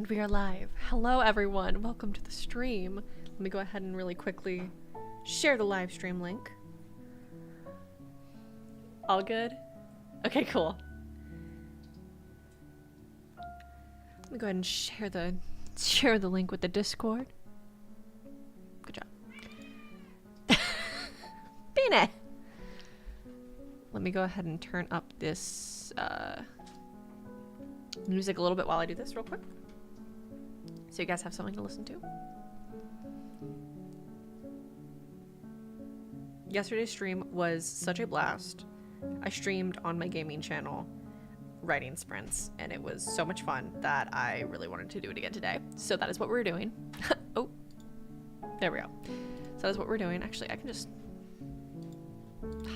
And we are live. Hello everyone, welcome to the stream. Let me go ahead and really quickly share the live stream link. All good? Okay, cool. Let me go ahead and share the link with the Discord. Good job. Bene! Let me go ahead and turn up this music a little bit while I do this real quick, so you guys have something to listen to. Yesterday's stream was such a blast. I streamed on my gaming channel writing sprints, and it was so much fun that I really wanted to do it again today. So that is what we're doing. Oh, there we go. So that is what we're doing. Actually, I can just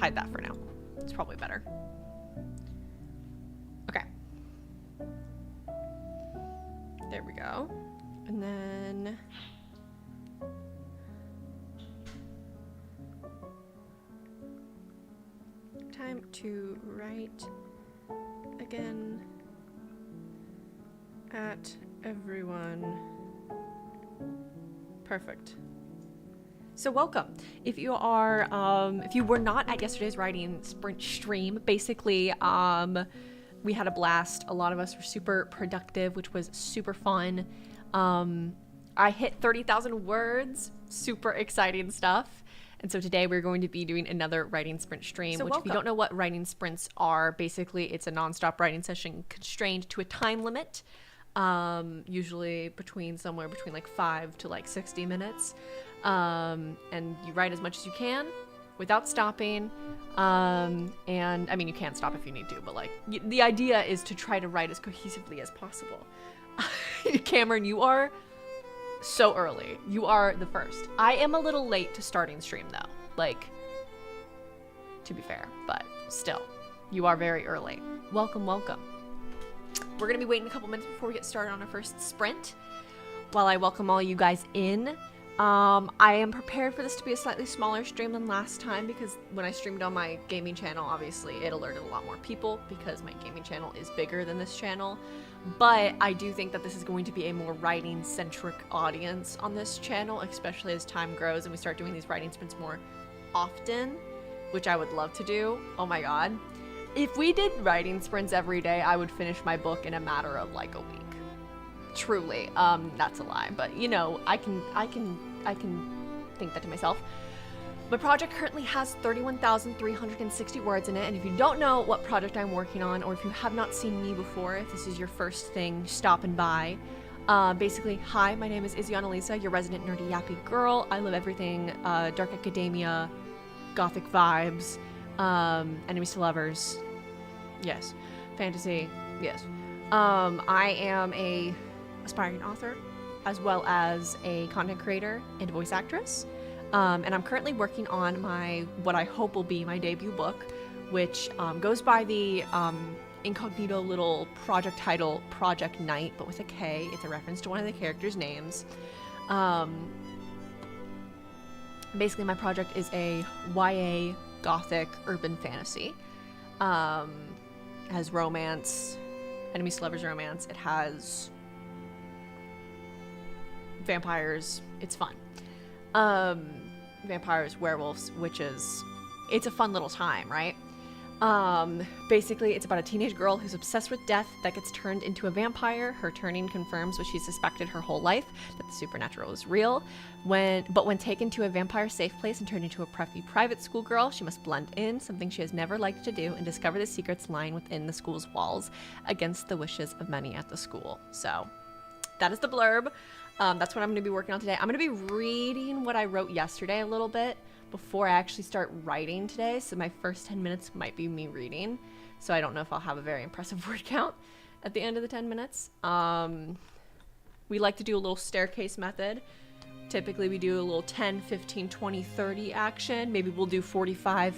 hide that for now. It's probably better. Okay. There we go. And then time to write again at everyone. Perfect. So welcome. If you are, if you were not at yesterday's writing sprint stream, basically, we had a blast. A lot of us were super productive, which was super fun. I hit 30,000 words, super exciting stuff. And so today we're going to be doing another writing sprint stream, which if you don't know what writing sprints are, basically it's a nonstop writing session constrained to a time limit, usually somewhere between like 5 to like 60 minutes. And you write as much as you can without stopping. And I mean, you can stop if you need to, but like the idea is to try to write as cohesively as possible. Cameron, you are so early. You are the first. I am a little late to starting stream though, like, to be fair, but still, you are very early. Welcome, welcome. We're gonna be waiting a couple minutes before we get started on our first sprint while I welcome all you guys in. I am prepared for this to be a slightly smaller stream than last time because when I streamed on my gaming channel, obviously it alerted a lot more people because my gaming channel is bigger than this channel. But I do think that this is going to be a more writing-centric audience on this channel, especially as time grows and we start doing these writing sprints more often, which I would love to do. Oh my god. If we did writing sprints every day, I would finish my book in a matter of like a week. Truly. That's a lie, but you know, I can think that to myself. My project currently has 31,360 words in it, and if you don't know what project I'm working on, or if you have not seen me before, if this is your first thing stopping by, basically, hi, my name is Izzy Annalisa, your resident nerdy yappy girl. I love everything dark academia, gothic vibes, enemies to lovers, yes, fantasy, yes. I am a aspiring author, as well as a content creator and voice actress. And I'm currently working on what I hope will be my debut book, which goes by the incognito little project title, Project Night, but with a K. It's a reference to one of the characters' names. Basically, my project is a YA gothic urban fantasy. It has romance, enemies to lovers romance. It has vampires. It's fun. Vampires, werewolves, witches. It's a fun little time, right? Basically, it's about a teenage girl who's obsessed with death that gets turned into a vampire. Her turning confirms what she suspected her whole life, that the supernatural is real. But when taken to a vampire safe place and turned into a preppy private school girl, she must blend in, something she has never liked to do, and discover the secrets lying within the school's walls against the wishes of many at the school. So, that is the blurb. That's what I'm going to be working on today. I'm going to be reading what I wrote yesterday a little bit before I actually start writing today. So my first 10 minutes might be me reading. So I don't know if I'll have a very impressive word count at the end of the 10 minutes. We like to do a little staircase method. Typically we do a little 10, 15, 20, 30 action. Maybe we'll do 45,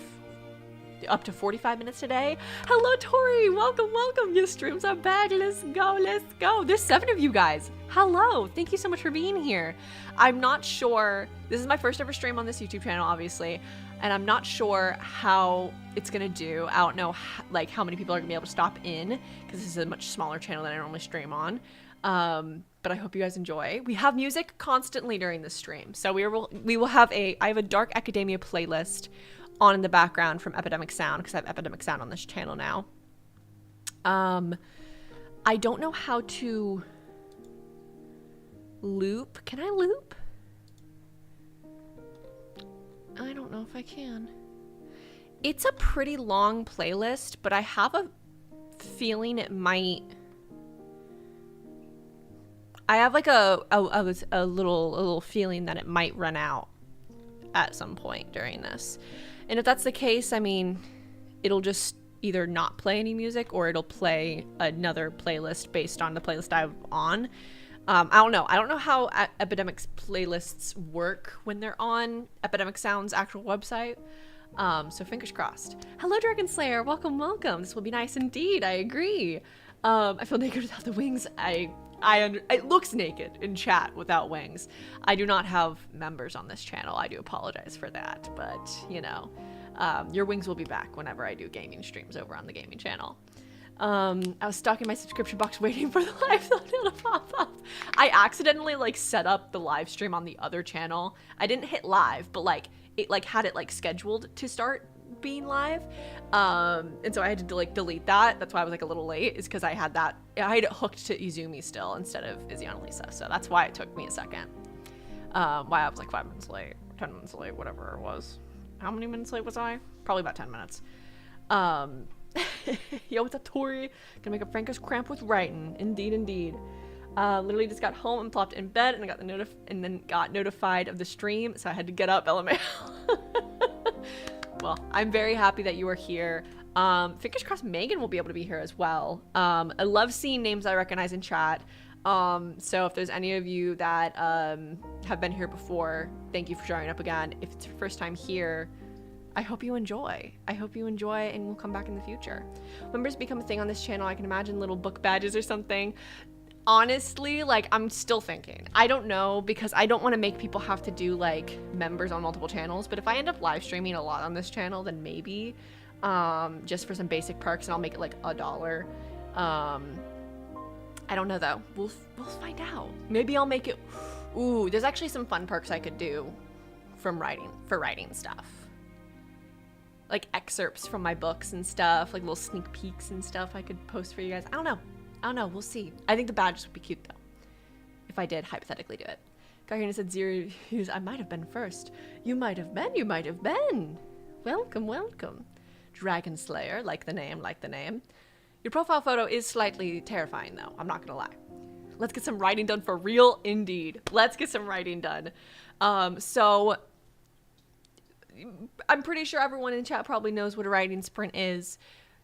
up to 45 minutes today. Hello, Tori. Welcome, welcome. Your streams are back. Let's go, let's go. There's 7 of you guys. Hello. Thank you so much for being here. I'm not sure. This is my first ever stream on this YouTube channel, obviously, and I'm not sure how it's going to do. I don't know like how many people are going to be able to stop in because this is a much smaller channel than I normally stream on. But I hope you guys enjoy. We have music constantly during this stream. So we will have I have a Dark Academia playlist on in the background from Epidemic Sound, because I have Epidemic Sound on this channel now. I don't know how to loop. Can I loop? I don't know if I can. It's a pretty long playlist, but I have a feeling it might... I have like a little feeling that it might run out at some point during this. And if that's the case, I mean, it'll just either not play any music, or it'll play another playlist based on the playlist I'm on. I don't know. I don't know how Epidemic's playlists work when they're on Epidemic Sound's actual website. So fingers crossed. Hello, Dragon Slayer. Welcome, welcome. This will be nice indeed. I agree. I feel naked without the wings. It looks naked in chat without wings. I do not have members on this channel. I do apologize for that, but you know, your wings will be back whenever I do gaming streams over on the gaming channel. I was stuck in my subscription box waiting for the live thumbnail to pop up. I accidentally like set up the live stream on the other channel. I didn't hit live, but like it like had it like scheduled to start being live, and so I had to like delete that. That's why I was like a little late, is because I had it hooked to Izumi still instead of Izzy and Lisa, so that's why it took me a second. Why I was like 5 minutes late, 10 minutes late, whatever it was. How many minutes late was I? Probably about 10 minutes. Yo, what's up, Tori? Gonna make a Franco's cramp with writing. Indeed. Literally just got home and plopped in bed, and I got the got notified of the stream, so I had to get up. LMAO. Well, I'm very happy that you are here. Fingers crossed Megan will be able to be here as well. I love seeing names I recognize in chat. So if there's any of you that have been here before, thank you for showing up again. If it's your first time here, I hope you enjoy. I hope you enjoy, and we'll come back in the future. Members become a thing on this channel. I can imagine little book badges or something. Honestly, like, I'm still thinking. I don't know, because I don't want to make people have to do like members on multiple channels, but if I end up live streaming a lot on this channel, then maybe just for some basic perks, and I'll make it like $1. I don't know though. We'll find out. Maybe I'll make it. Ooh, there's actually some fun perks I could do for writing stuff, like excerpts from my books and stuff, like little sneak peeks and stuff I could post for you guys. I don't know, we'll see. I think the badges would be cute though, if I did hypothetically do it. Gargana said 0 views. I might have been first. You might have been. Welcome. Dragon Slayer, like the name. Your profile photo is slightly terrifying though, I'm not gonna lie. Let's get some writing done for real, indeed. Let's get some writing done. So I'm pretty sure everyone in chat probably knows what a writing sprint is.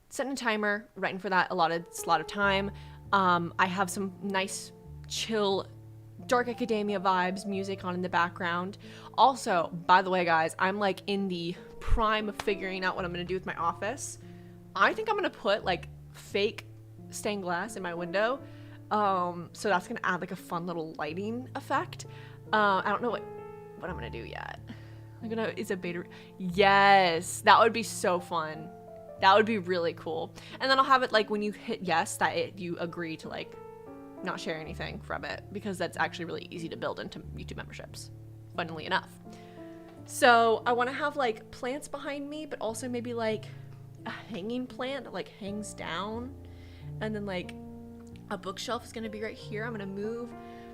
Setting a timer, writing for that allotted slot of time. I have some nice, chill, Dark Academia vibes music on in the background. Also, by the way, guys, I'm like in the prime of figuring out what I'm gonna do with my office. I think I'm gonna put like fake stained glass in my window. So that's gonna add like a fun little lighting effect. I don't know what I'm gonna do yet. Is a beta? Yes, that would be so fun. That would be really cool. And then I'll have it like when you hit yes, that you agree to like not share anything from it, because that's actually really easy to build into YouTube memberships, funnily enough. So I want to have like plants behind me, but also maybe like a hanging plant that like hangs down, and then like a bookshelf is going to be right here. I'm going to move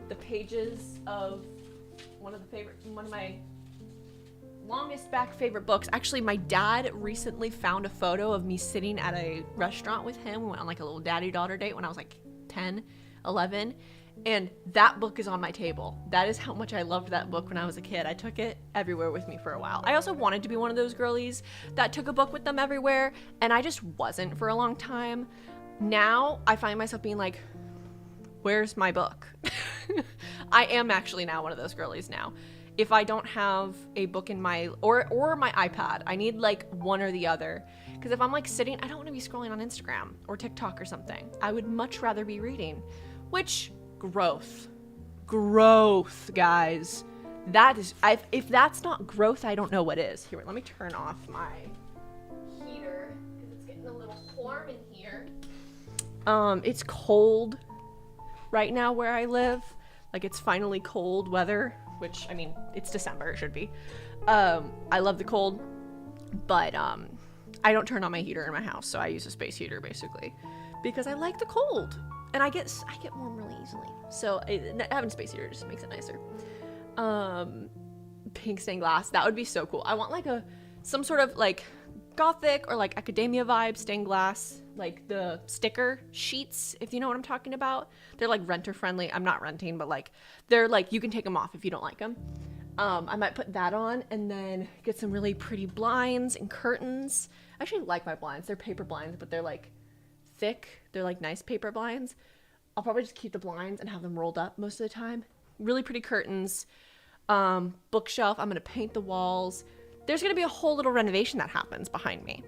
the pages of one of my longest back favorite books. Actually, my dad recently found a photo of me sitting at a restaurant with him. We went on like a little daddy-daughter date when I was like 10, 11, and that book is on my table. That is how much I loved that book when I was a kid. I took it everywhere with me for a while. I also wanted to be one of those girlies that took a book with them everywhere, and I just wasn't for a long time. Now I find myself being like, where's my book? I am actually now one of those girlies now. If I don't have a book in my, or my iPad, I need like one or the other. Because if I'm like sitting, I don't want to be scrolling on Instagram or TikTok or something. I would much rather be reading, which growth, guys. That is, if that's not growth, I don't know what is. Here, let me turn off my heater because it's getting a little warm in here. It's cold. right now where I live. Like, it's finally cold weather, which, I mean, it's December, it should be. I love the cold, but I don't turn on my heater in my house, so I use a space heater basically because I like the cold, and I get warm really easily. So having a space heater just makes it nicer. Pink stained glass, that would be so cool. I want like some sort of like gothic or like academia vibe stained glass, like the sticker sheets, if you know what I'm talking about. They're like renter friendly. I'm not renting, but like they're like, you can take them off if you don't like them. I might put that on and then get some really pretty blinds and curtains. I actually like my blinds. They're paper blinds, but they're like thick. They're like nice paper blinds. I'll probably just keep the blinds and have them rolled up most of the time. Really pretty curtains. Bookshelf. I'm going to paint the walls. There's going to be a whole little renovation that happens behind me.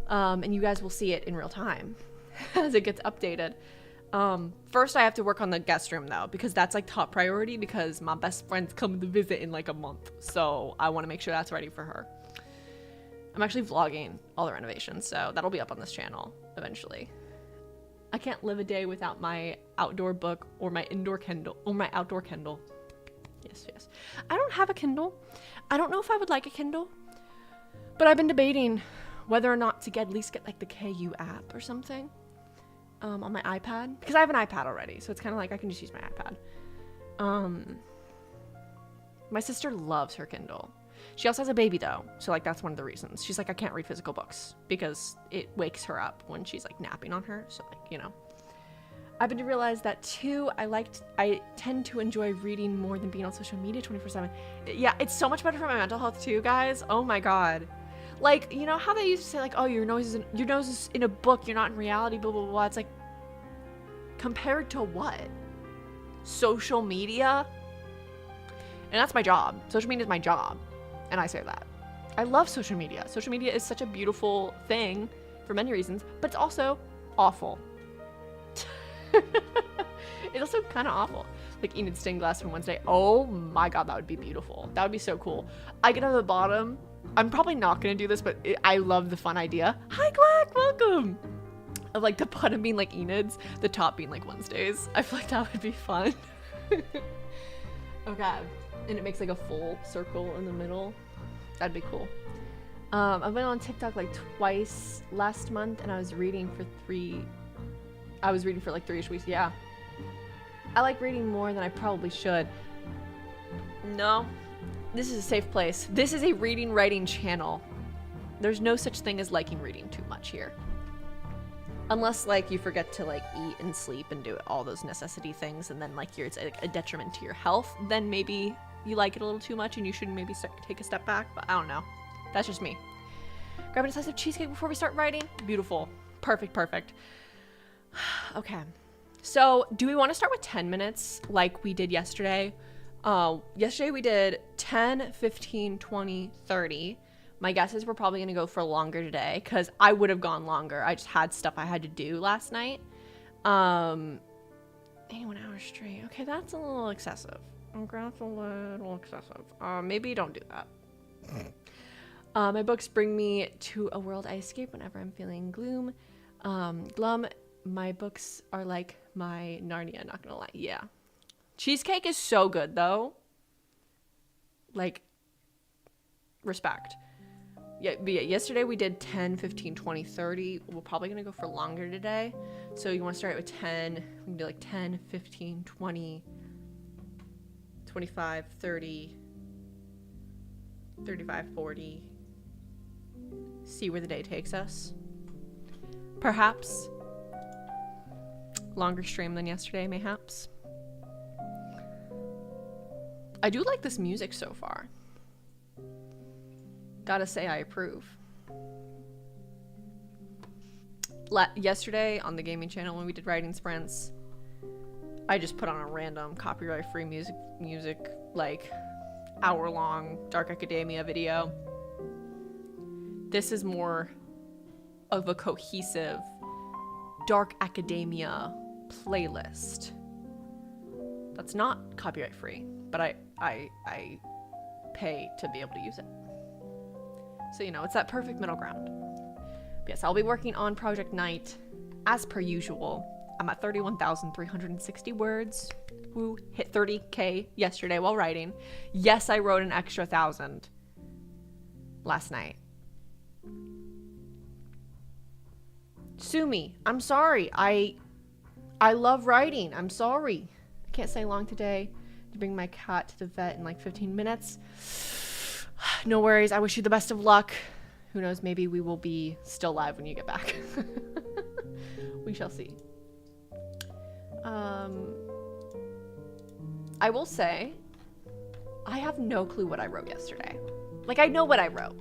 And you guys will see it in real time as it gets updated. First I have to work on the guest room though, because that's like top priority because my best friend's coming to visit in like a month. So I want to make sure that's ready for her. I'm actually vlogging all the renovations, so that'll be up on this channel eventually. I can't live a day without my outdoor book or my indoor Kindle or my outdoor Kindle. Yes. I don't have a Kindle. I don't know if I would like a Kindle, but I've been debating whether or not to at least get like the KU app or something. On my iPad, because I have an iPad already, so it's kind of like I can just use my iPad. My sister loves her Kindle. She also has a baby though, so like that's one of the reasons. She's like, I can't read physical books because it wakes her up when she's like napping on her. So like, you know, I've been to realize that too. I tend to enjoy reading more than being on social media 24/7. Yeah, it's so much better for my mental health too, guys. Oh my god. Like, you know how they used to say like, oh, your nose is in a book, you're not in reality, blah, blah, blah. It's like, compared to what? Social media? And that's my job. Social media is my job. And I say that. I love social media. Social media is such a beautiful thing for many reasons, but it's also awful. It's also kind of awful. Like Enid stained glass from Wednesday. Oh my god, that would be beautiful. That would be so cool. I get on the bottom. I'm probably not going to do this, but I love the fun idea. Hi, Quack, welcome. Of like the bottom being like Enid's, the top being like Wednesdays. I feel like that would be fun. Okay. And it makes like a full circle in the middle. That'd be cool. I went on TikTok like twice last month and I was reading for like 3-ish weeks. Yeah. I like reading more than I probably should. No. This is a safe place. This is a reading, writing channel. There's no such thing as liking reading too much here. Unless like you forget to like eat and sleep and do all those necessity things and then like it's like a detriment to your health, then maybe you like it a little too much and you should maybe take a step back, but I don't know. That's just me. Grabbing a slice of cheesecake before we start writing. Beautiful. Perfect. Okay. So do we want to start with 10 minutes like we did yesterday? Yesterday we did 10, 15, 20, 30. My guess is we're probably going to go for longer today because I would have gone longer. I just had stuff I had to do last night. 81 hours straight. Okay, that's a little excessive. Okay, that's a little excessive. Maybe don't do that. My books bring me to a world I escape whenever I'm feeling glum. My books are like my Narnia, not gonna lie. Yeah. Cheesecake is so good though. Like, respect. Yeah, but yeah, yesterday we did 10, 15, 20, 30. We're probably gonna go for longer today. So you wanna start with 10. We can do like 10, 15, 20, 25, 30, 35, 40. See where the day takes us. Perhaps. Longer stream than yesterday, mayhaps. I do like this music so far. Gotta say I approve. Yesterday on the gaming channel when we did writing sprints, I just put on a random copyright-free music like hour-long Dark Academia video. This is more of a cohesive Dark Academia playlist. That's not copyright-free, but I pay to be able to use it. So, you know, it's that perfect middle ground. But yes, I'll be working on Project Night as per usual. I'm at 31,360 words. Woo, hit 30K yesterday while writing. Yes, I wrote an extra 1,000 last night. Sue me. I'm sorry. I love writing. I'm sorry. I can't stay long today. To bring my cat to the vet in like 15 minutes. No worries. I wish you the best of luck. Who knows? Maybe we will be still alive when you get back. We shall see. I will say, I have no clue what I wrote yesterday. Like, I know what I wrote.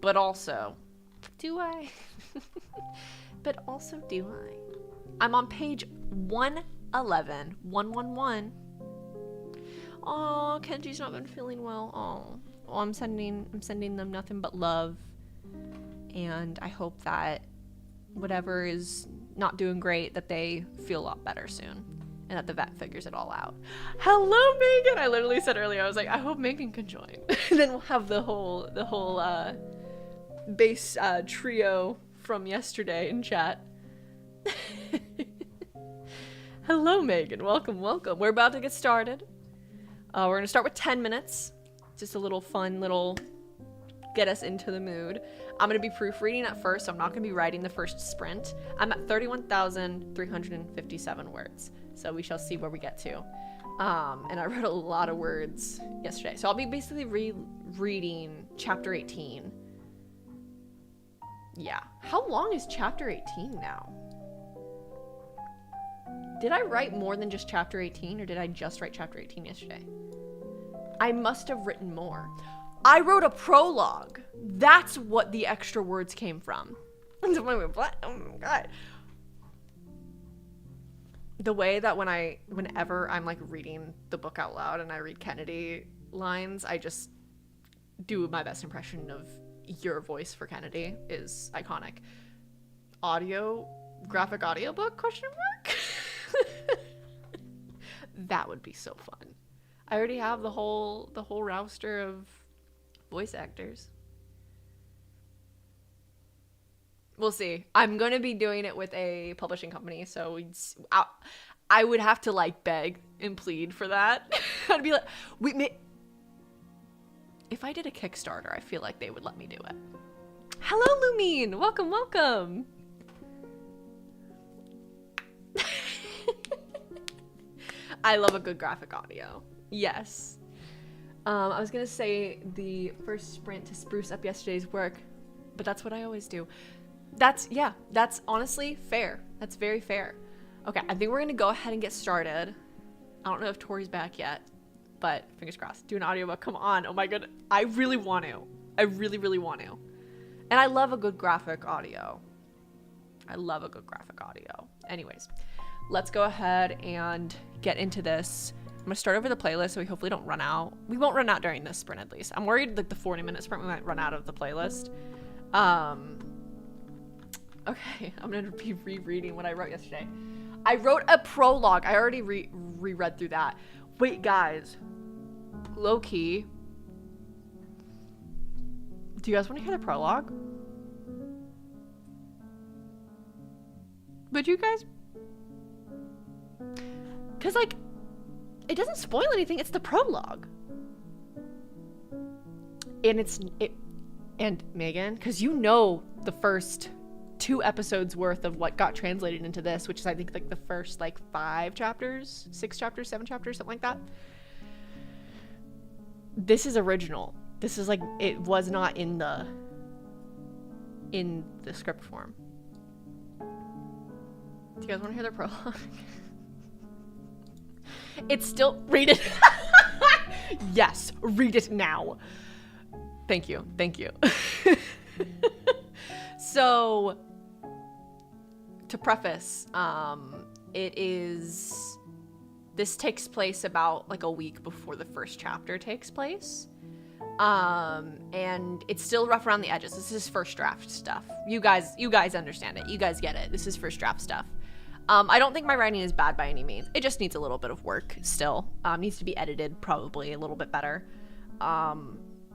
But also, do I? But also, do I? I'm on page 111. 111. Oh, Kenji's not been feeling well. Oh, well, I'm sending them nothing but love. And I hope that whatever is not doing great, that they feel a lot better soon. And that the vet figures it all out. Hello, Megan! I literally said earlier, I was like, I hope Megan can join. And then we'll have the whole bass trio from yesterday in chat. Hello, Megan. Welcome. We're about to get started. We're going to start with 10 minutes. Just a little fun, get us into the mood. I'm going to be proofreading at first, so I'm not going to be writing the first sprint. I'm at 31,357 words, so we shall see where we get to. And I wrote a lot of words yesterday, so I'll be basically rereading chapter 18. Yeah. How long is chapter 18 now? Did I write more than just chapter 18, or did I just write chapter 18 yesterday? I must have written more. I wrote a prologue. That's what the extra words came from. What? Oh my god. The way that whenever I'm like reading the book out loud and I read Kennedy lines, I just do my best impression of your voice for Kennedy is iconic. Graphic audiobook, question mark? That would be so fun. I already have the whole roster of voice actors. We'll see. I'm going to be doing it with a publishing company, so I would have to like beg and plead for that. I'd be like, if I did a Kickstarter, I feel like they would let me do it. Hello, Lumine. Welcome. I love a good graphic audio. Yes. I was going to say the first sprint to spruce up yesterday's work, but that's what I always do. That's honestly fair. That's very fair. Okay, I think we're going to go ahead and get started. I don't know if Tori's back yet, but fingers crossed. Do an audiobook. Come on. Oh my god. I really want to. I really, really want to. And I love a good graphic audio. Anyways, let's go ahead and get into this. I'm going to start over the playlist so we hopefully don't run out. We won't run out during this sprint at least. I'm worried like the 40-minute sprint we might run out of the playlist. Okay, I'm going to be rereading what I wrote yesterday. I wrote a prologue. I already reread through that. Wait, guys. Low-key. Do you guys want to hear the prologue? Would you guys? Because, like, it doesn't spoil anything. It's the prologue. And Megan, because you know the first 2 episodes worth of what got translated into this, which is I think like the first like 5 chapters, 6 chapters, 7 chapters, something like that. This is original. This is like, it was not in the script form. Do you guys want to hear the prologue? It's still, read it. Yes, read it now. Thank you. So, to preface, this takes place about like a week before the first chapter takes place. And it's still rough around the edges. This is first draft stuff. You guys understand it. You guys get it. This is first draft stuff. I don't think my writing is bad by any means. It just needs a little bit of work still. Needs to be edited probably a little bit better.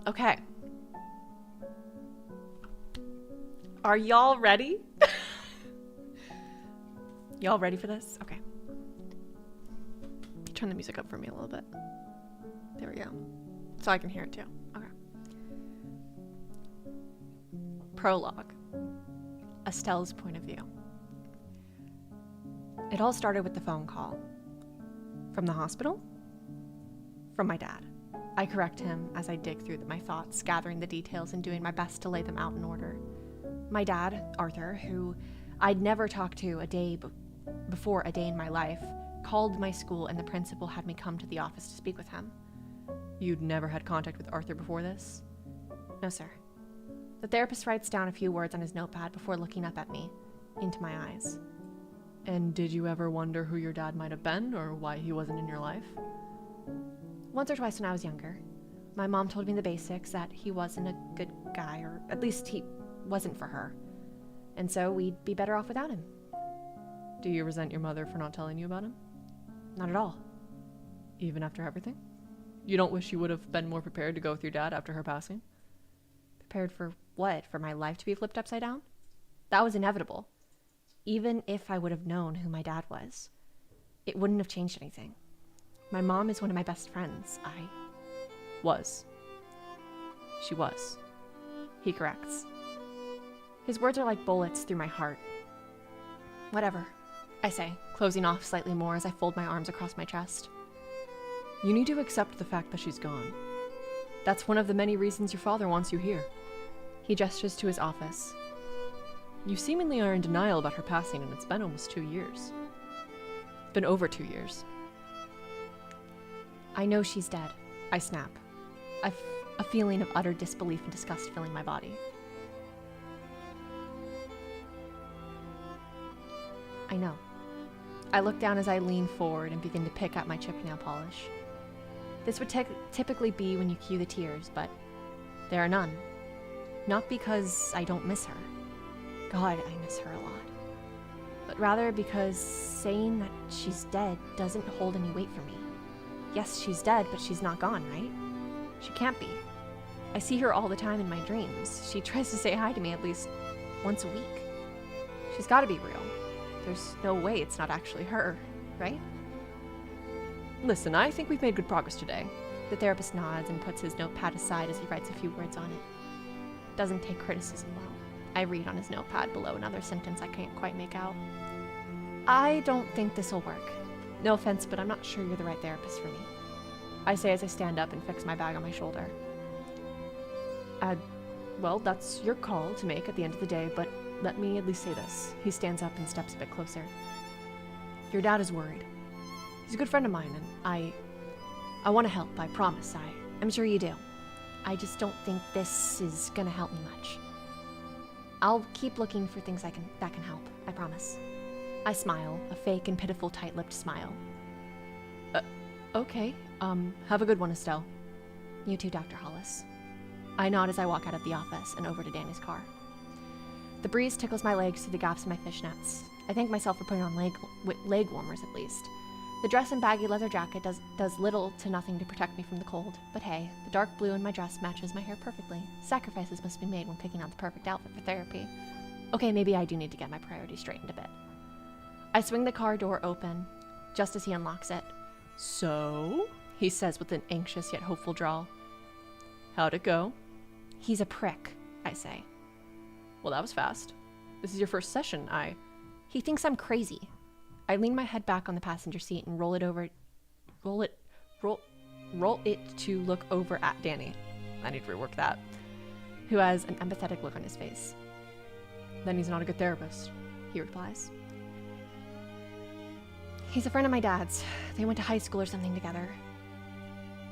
Okay. Are y'all ready? Y'all ready for this? Okay. Turn the music up for me a little bit. There we go. So I can hear it too. Okay. Prologue. Estelle's point of view. It all started with the phone call. From the hospital? From my dad. I correct him as I dig through my thoughts, gathering the details and doing my best to lay them out in order. My dad, Arthur, who I'd never talked to before a day in my life, called my school and the principal had me come to the office to speak with him. You'd never had contact with Arthur before this? No, sir. The therapist writes down a few words on his notepad before looking up at me, into my eyes. And did you ever wonder who your dad might have been or why he wasn't in your life? Once or twice when I was younger. My mom told me the basics, that he wasn't a good guy, or at least he wasn't for her. And so we'd be better off without him. Do you resent your mother for not telling you about him? Not at all. Even after everything? You don't wish you would have been more prepared to go with your dad after her passing? Prepared for what? For my life to be flipped upside down? That was inevitable. Even if I would have known who my dad was, it wouldn't have changed anything. My mom is one of my best friends. She was. He corrects. His words are like bullets through my heart. Whatever, I say, closing off slightly more as I fold my arms across my chest. You need to accept the fact that she's gone. That's one of the many reasons your father wants you here. He gestures to his office. You seemingly are in denial about her passing, and it's been almost 2 years. It's been over 2 years. I know she's dead. I snap. A feeling of utter disbelief and disgust filling my body. I know. I look down as I lean forward and begin to pick at my chip nail polish. This would typically be when you cue the tears, but there are none. Not because I don't miss her. God, I miss her a lot. But rather because saying that she's dead doesn't hold any weight for me. Yes, she's dead, but she's not gone, right? She can't be. I see her all the time in my dreams. She tries to say hi to me at least once a week. She's gotta be real. There's no way it's not actually her, right? Listen, I think we've made good progress today. The therapist nods and puts his notepad aside as he writes a few words on it. Doesn't take criticism well. I read on his notepad below another sentence I can't quite make out. I don't think this'll work. No offense, but I'm not sure you're the right therapist for me. I say as I stand up and fix my bag on my shoulder. Well, that's your call to make at the end of the day, but let me at least say this. He stands up and steps a bit closer. Your dad is worried. He's a good friend of mine, and I want to help, I promise. I'm sure you do. I just don't think this is gonna help me much. I'll keep looking for things that can help, I promise. I smile, a fake and pitiful tight-lipped smile. Okay. Have a good one, Estelle. You too, Dr. Hollis. I nod as I walk out of the office and over to Danny's car. The breeze tickles my legs through the gaps in my fishnets. I thank myself for putting on leg warmers at least. The dress and baggy leather jacket does little to nothing to protect me from the cold, but hey, the dark blue in my dress matches my hair perfectly. Sacrifices must be made when picking out the perfect outfit for therapy. Okay, maybe I do need to get my priorities straightened a bit. I swing the car door open, just as he unlocks it. So? He says with an anxious yet hopeful drawl. How'd it go? He's a prick, I say. Well, that was fast. This is your first session, He thinks I'm crazy. I lean my head back on the passenger seat and roll it to look over at Danny. I need to rework that. Who has an empathetic look on his face. Then he's not a good therapist, he replies. He's a friend of my dad's. They went to high school or something together.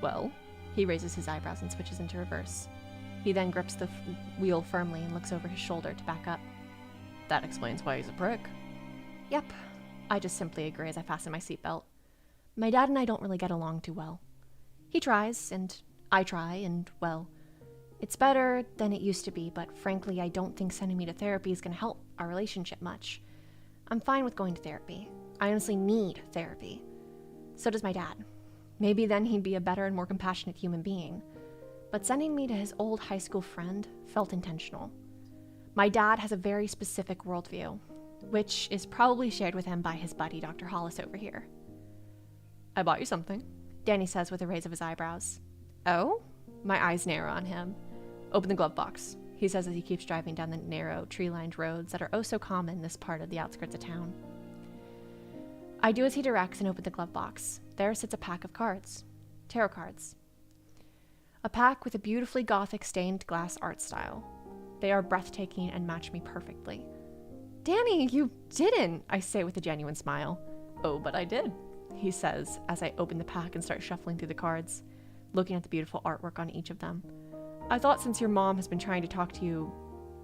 Well, he raises his eyebrows and switches into reverse. He then grips the wheel firmly and looks over his shoulder to back up. That explains why he's a prick. Yep. I just simply agree as I fasten my seatbelt. My dad and I don't really get along too well. He tries, and I try, and, well, it's better than it used to be, but frankly, I don't think sending me to therapy is going to help our relationship much. I'm fine with going to therapy. I honestly need therapy. So does my dad. Maybe then he'd be a better and more compassionate human being. But sending me to his old high school friend felt intentional. My dad has a very specific worldview, which is probably shared with him by his buddy, Dr. Hollis, over here. I bought you something, Danny says with a raise of his eyebrows. Oh? My eyes narrow on him. Open the glove box, he says as he keeps driving down the narrow, tree-lined roads that are oh so common in this part of the outskirts of town. I do as he directs and open the glove box. There sits a pack of cards. Tarot cards. A pack with a beautifully gothic stained glass art style. They are breathtaking and match me perfectly. Danny, you didn't, I say with a genuine smile. Oh, but I did, he says as I open the pack and start shuffling through the cards, looking at the beautiful artwork on each of them. I thought since your mom has been trying to talk to you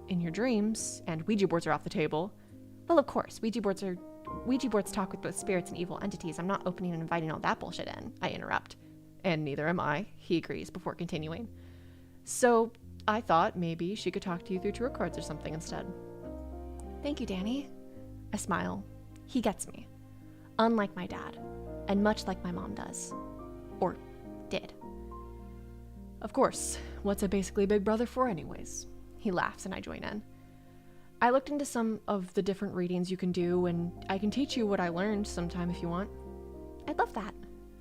in your dreams and Ouija boards are off the table. Well, of course, Ouija boards talk with both spirits and evil entities. I'm not opening and inviting all that bullshit in, I interrupt. And neither am I, he agrees before continuing. So I thought maybe she could talk to you through tarot cards or something instead. Thank you, Danny. I smile. He gets me. Unlike my dad, and much like my mom does. Or did. Of course, what's a basically big brother for anyways? He laughs and I join in. I looked into some of the different readings you can do, and I can teach you what I learned sometime if you want. I'd love that,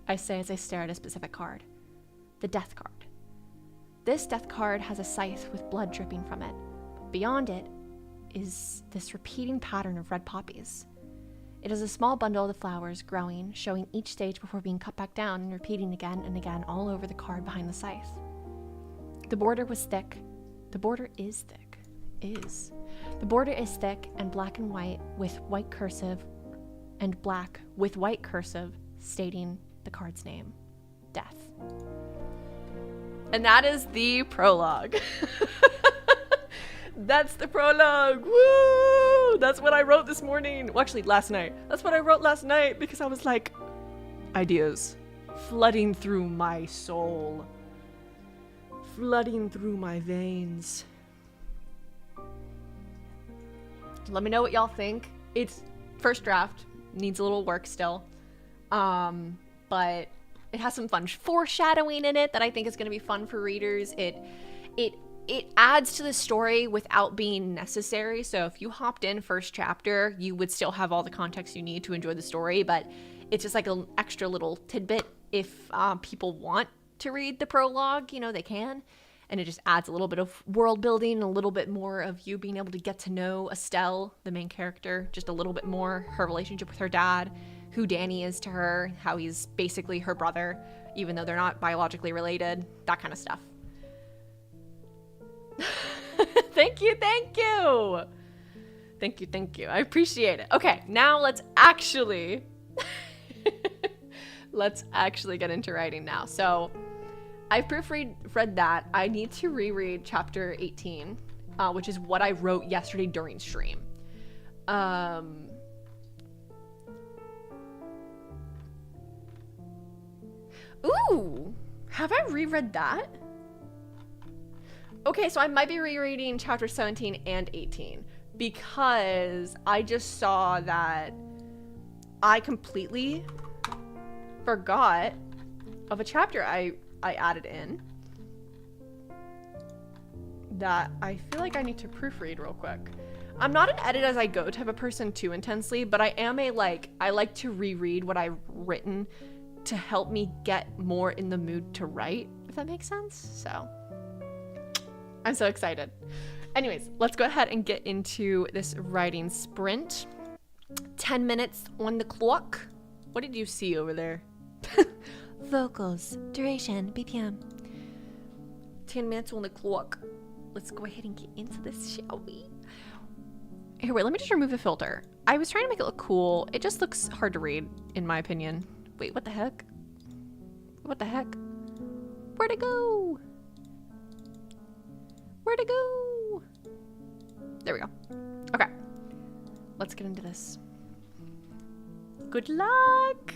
I say as I stare at a specific card. The Death card. This Death card has a scythe with blood dripping from it. Beyond it is this repeating pattern of red poppies. It is a small bundle of the flowers growing, showing each stage before being cut back down and repeating again and again all over the card behind the scythe. The border was thick. The border is thick. The border is thick and black and white with white cursive and black with white cursive stating the card's name. Death. And that is the prologue. That's the prologue. Woo! That's what I wrote this morning. Well, actually, last night. That's what I wrote last night because I was like, ideas flooding through my soul, flooding through my veins. Let me know what y'all think. It's first draft, needs a little work still, but it has some fun foreshadowing in it that I think is going to be fun for readers. It adds to the story without being necessary. So if you hopped in first chapter, you would still have all the context you need to enjoy the story, but it's just like an extra little tidbit. If people want to read the prologue, they can. And it just adds a little bit of world building and a little bit more of you being able to get to know Estelle, the main character, just a little bit more, her relationship with her dad, who Danny is to her, how he's basically her brother, even though they're not biologically related, that kind of stuff. Thank you. I appreciate it. Okay, now let's actually get into writing now. So I proofread that. I need to reread chapter 18, which is what I wrote yesterday during stream. Ooh, have I reread that? Okay, so I might be rereading chapter 17 and 18 because I just saw that I completely forgot of a chapter I added in that I feel like I need to proofread real quick. I'm not an edit as I go type of person too intensely, but I am I like to reread what I've written to help me get more in the mood to write, if that makes sense. So I'm so excited. Anyways, let's go ahead and get into this writing sprint. 10 minutes on the clock. What did you see over there? Vocals, duration, BPM. 10 minutes on the clock. Let's go ahead and get into this, shall we? Here, wait, let me just remove the filter. I was trying to make it look cool. It just looks hard to read, in my opinion. Wait, what the heck? What the heck? Where'd it go? Where'd it go? There we go. Okay. Let's get into this. Good luck!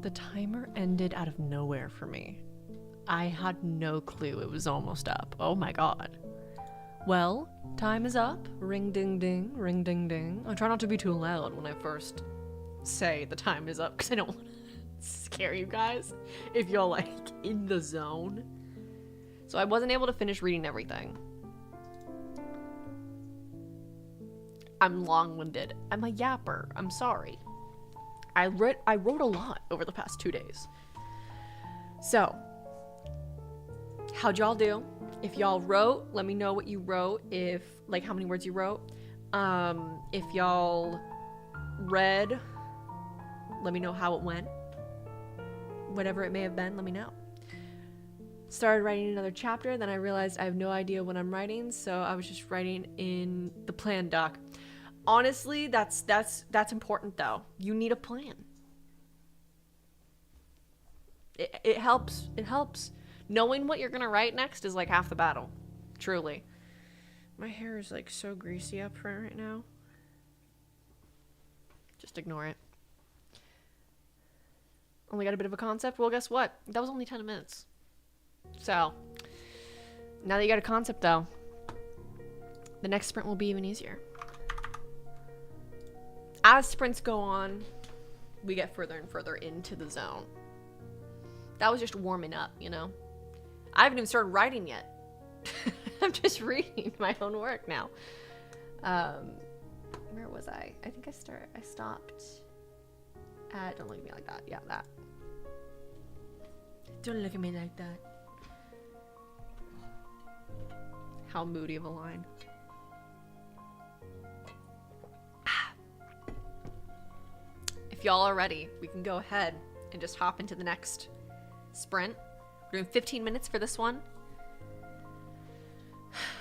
The timer ended out of nowhere for me. I had no clue it was almost up. Oh my god. Well, time is up. Ring ding ding, ring ding ding. I try not to be too loud when I first say the time is up because I don't want to scare you guys if you're like in the zone. So I wasn't able to finish reading everything. I'm long-winded. I'm a yapper. I'm sorry. I wrote a lot over the past 2 days. So, how'd y'all do? If y'all wrote, let me know what you wrote. If, like, how many words you wrote. If y'all read, let me know how it went. Whatever it may have been, let me know. Started writing another chapter, then I realized I have no idea what I'm writing, so I was just writing in the plan doc. Honestly, that's important though. You need a plan. It helps. It helps. Knowing what you're gonna write next is like half the battle. Truly. My hair is like so greasy up front right now. Just ignore it. Only got a bit of a concept? Well, guess what? That was only 10 minutes. So, now that you got a concept though, the next sprint will be even easier. As sprints go on, we get further and further into the zone. That was just warming up, you know? I haven't even started writing yet. I'm just reading my own work now. Where was I? I think I stopped at, don't look at me like that. Yeah, that. Don't look at me like that. How moody of a line. If y'all are ready, we can go ahead and just hop into the next sprint. We're doing 15 minutes for this one.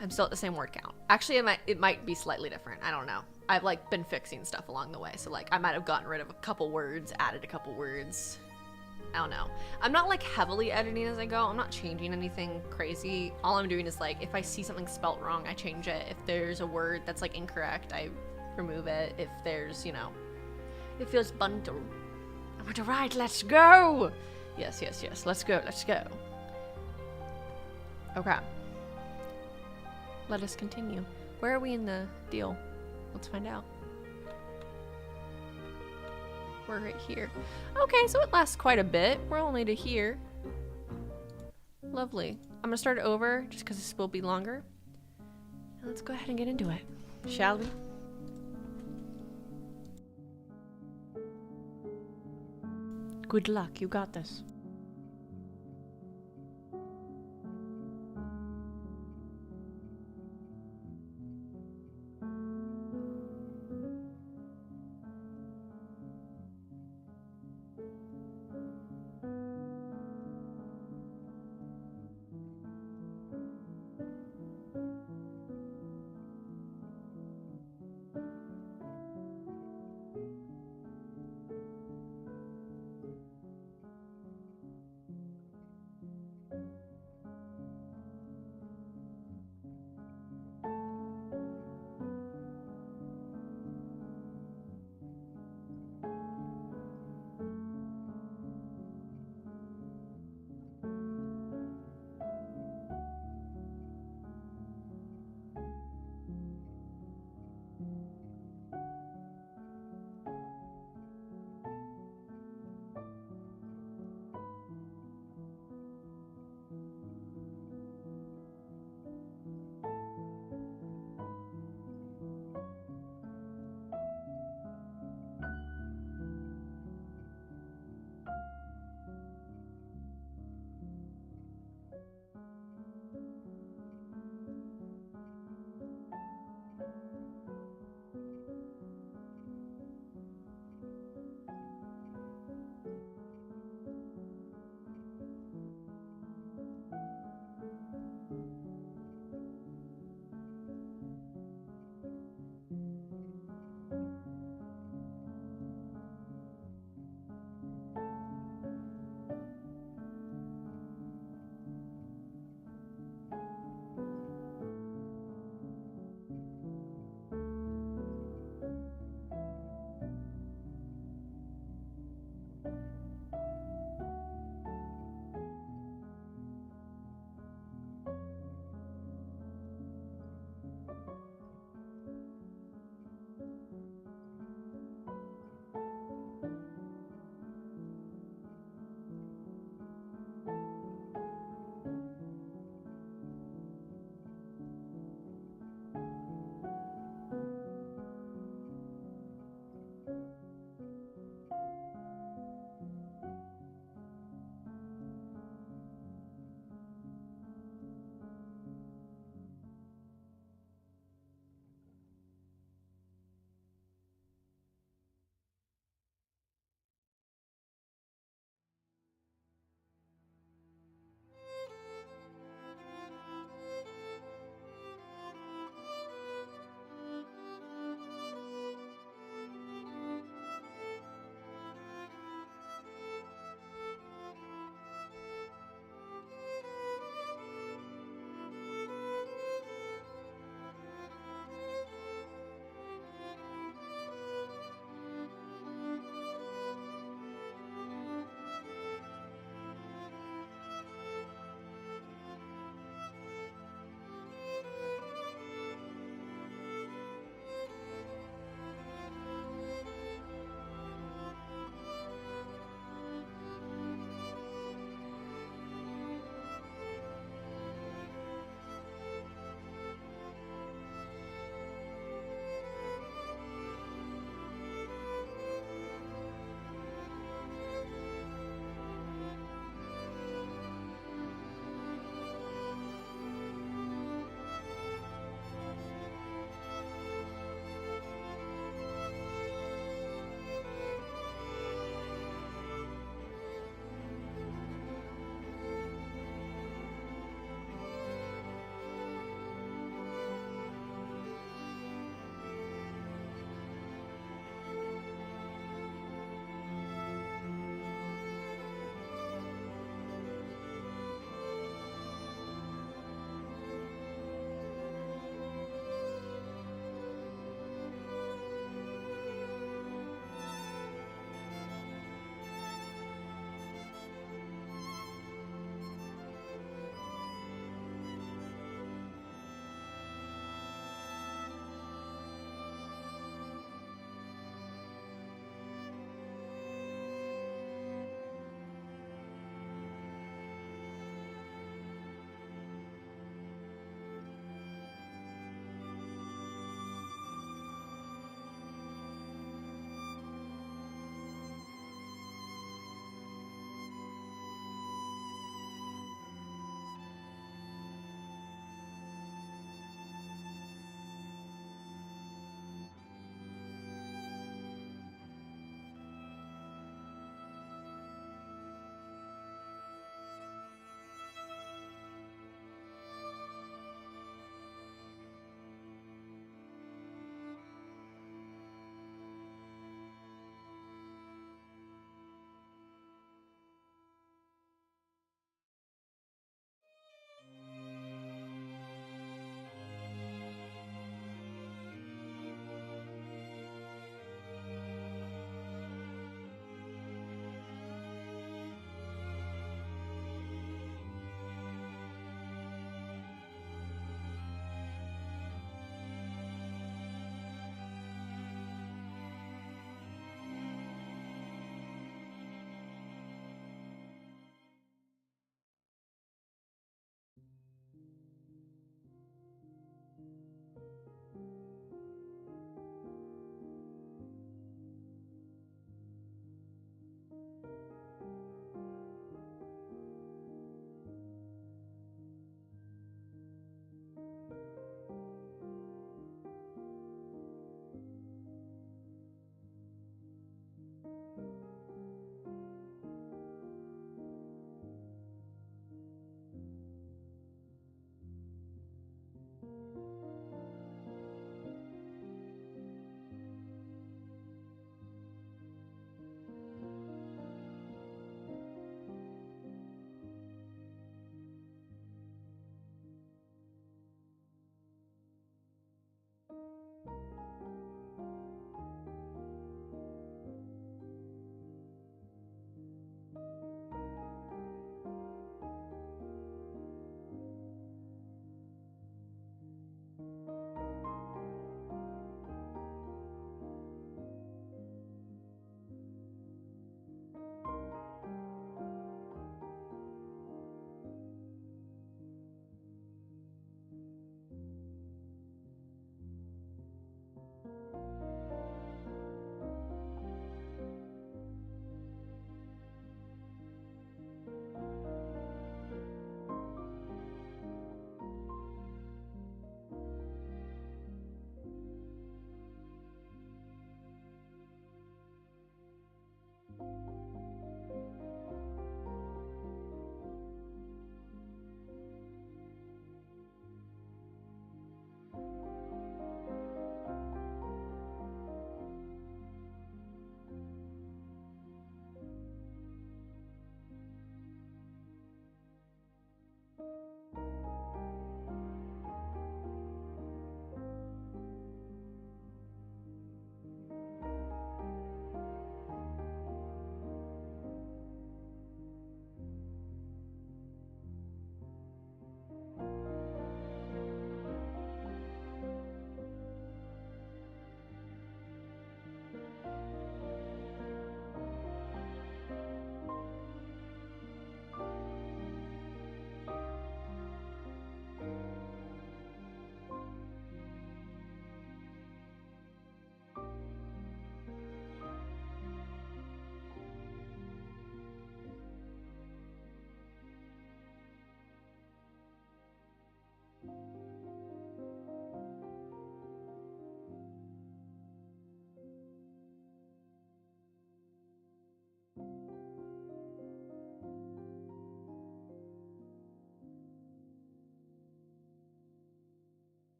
I'm still at the same word count. Actually, it might be slightly different. I don't know. I've like been fixing stuff along the way. So like I might have gotten rid of a couple words, added a couple words. I don't know. I'm not like heavily editing as I go. I'm not changing anything crazy. All I'm doing is like if I see something spelt wrong, I change it. If there's a word that's like incorrect, I remove it. If there's, you know, it feels bundle. I want to ride. Let's go. Yes. Let's go. Okay. Let us continue. Where are we in the deal? Let's find out. We're right here. Okay, so it lasts quite a bit. We're only to here. Lovely. I'm gonna start it over just because this will be longer. And let's go ahead and get into it, shall we? Good luck, you got this.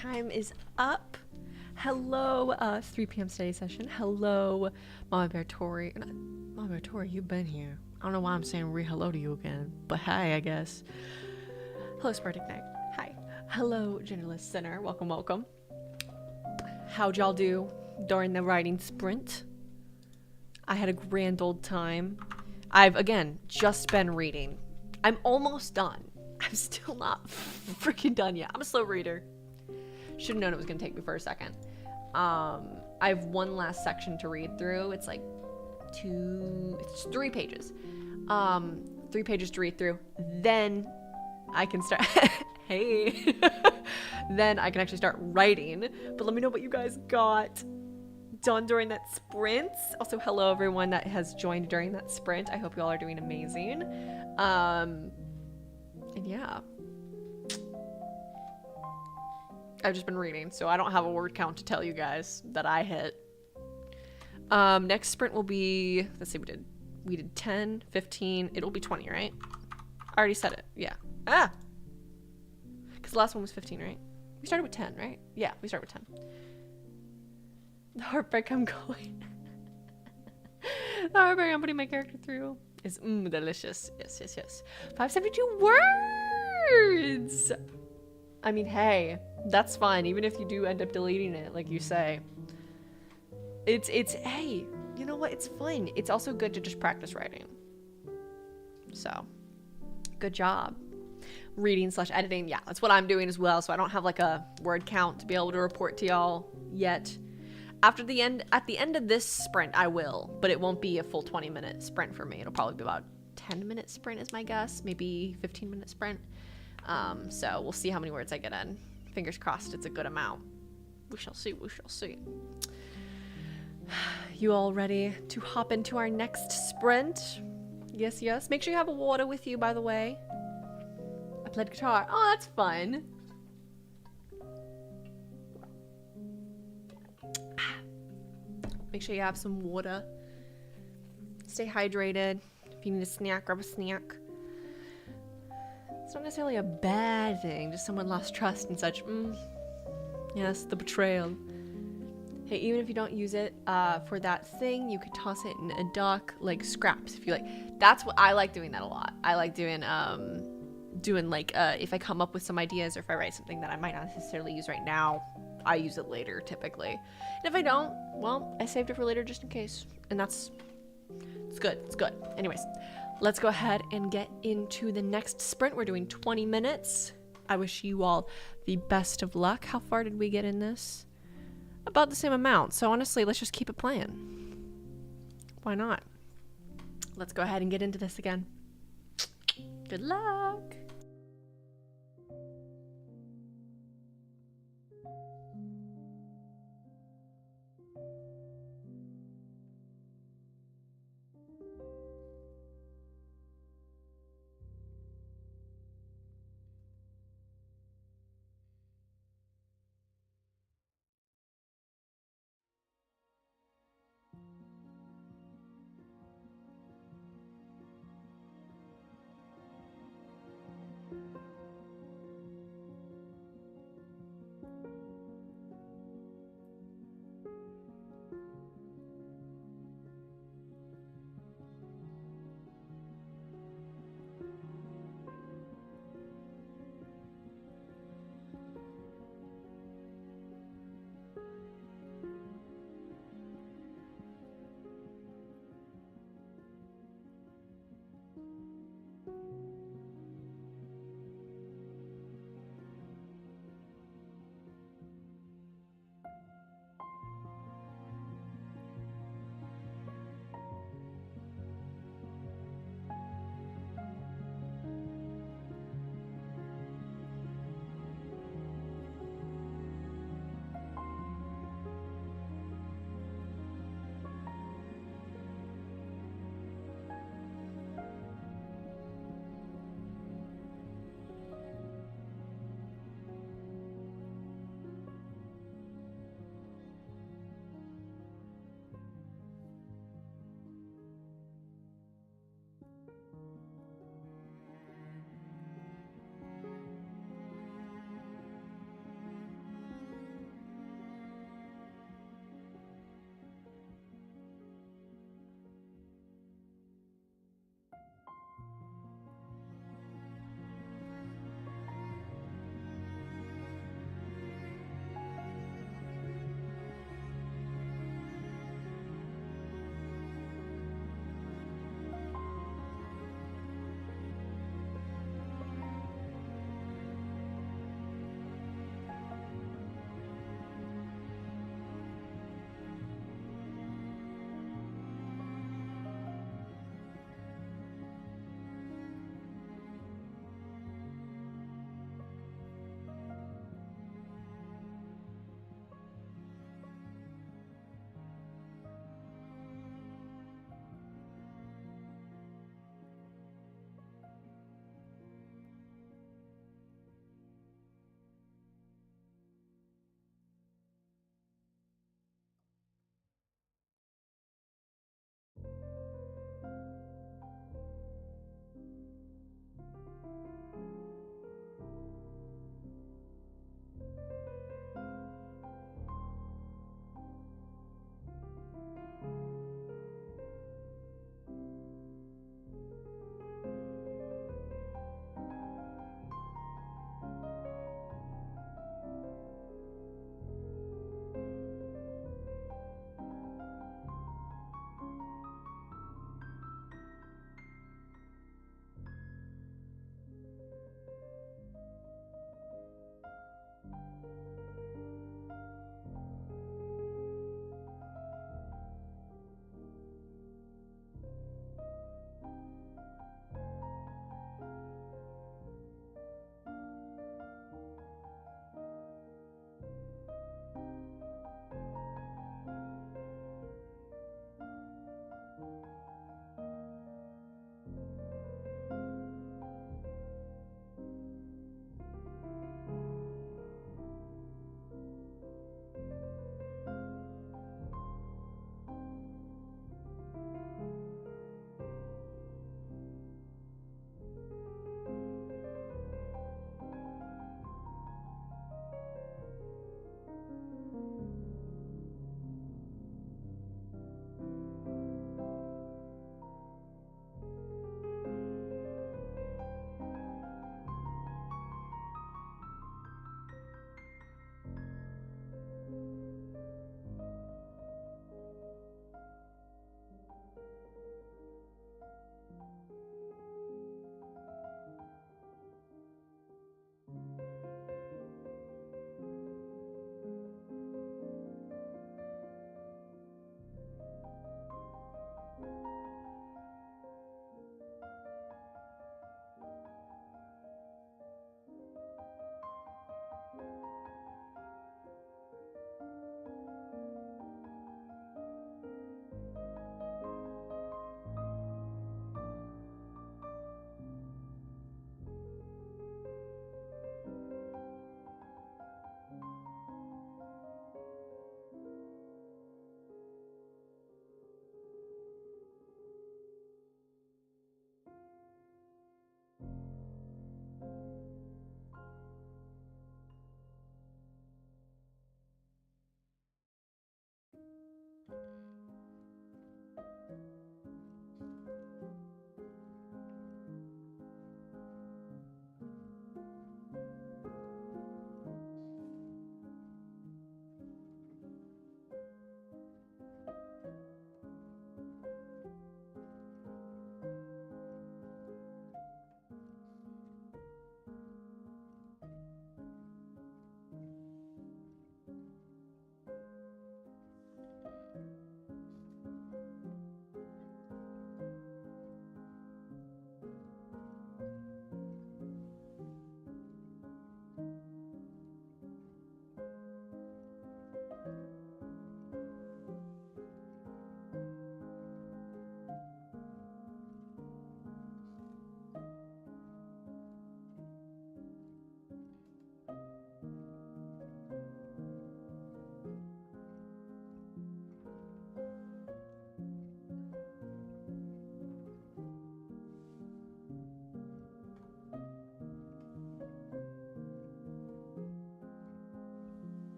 time is up. Hello, 3 p.m. study session. Hello, Mama Bear Tori. Mama Bear Tori, you've been here. I don't know why I'm saying hello to you again, but hi, I guess. Hello, Spartic Knight. Hi. Hello, Genderless Sinner. Welcome, welcome. How'd y'all do during the writing sprint? I had a grand old time. I've, again, just been reading. I'm almost done. I'm still not freaking done yet. I'm a slow reader. Should have known it was going to take me for a second. I have one last section to read through. It's like it's 3 pages. 3 pages to read through. Then I can start. Hey. Then I can actually start writing. But let me know what you guys got done during that sprint. Also, hello everyone that has joined during that sprint. I hope you all are doing amazing. And yeah. I've just been reading, so I don't have a word count to tell you guys that I hit. Next sprint will be, let's see, we did 10, 15, it'll be 20, right? I already said it, yeah. Ah! Because the last one was 15, right? We started with 10, right? Yeah, we started with 10. The heartbreak I'm going. The heartbreak I'm putting my character through is delicious. Yes, yes, yes. 572 words! I mean, hey, that's fine. Even if you do end up deleting it, like you say. Hey, you know what? It's fun. It's also good to just practice writing. So, good job. Reading/editing, yeah, that's what I'm doing as well. So I don't have like a word count to be able to report to y'all yet. At the end of this sprint, I will, but it won't be a full 20-minute sprint for me. It'll probably be about 10-minute sprint is my guess, maybe 15-minute sprint. So we'll see how many words I get in. Fingers crossed it's a good amount. We shall see, we shall see. You all ready to hop into our next sprint? Yes, yes. Make sure you have a water with you, by the way. I played guitar. Oh, that's fun. Make sure you have some water. Stay hydrated. If you need a snack, grab a snack. It's not necessarily a bad thing, just someone lost trust and such. Yes, the betrayal. Hey, even if you don't use it for that thing, you could toss it in a dock, like scraps, if you like. That's what I like doing that a lot. I like doing like, if I come up with some ideas or if I write something that I might not necessarily use right now, I use it later, typically. And if I don't, well, I saved it for later just in case. And it's good, it's good. Anyways. Let's go ahead and get into the next sprint. We're doing 20 minutes. I wish you all the best of luck. How far did we get in this? About the same amount. So honestly, let's just keep it playing. Why not? Let's go ahead and get into this again. Good luck.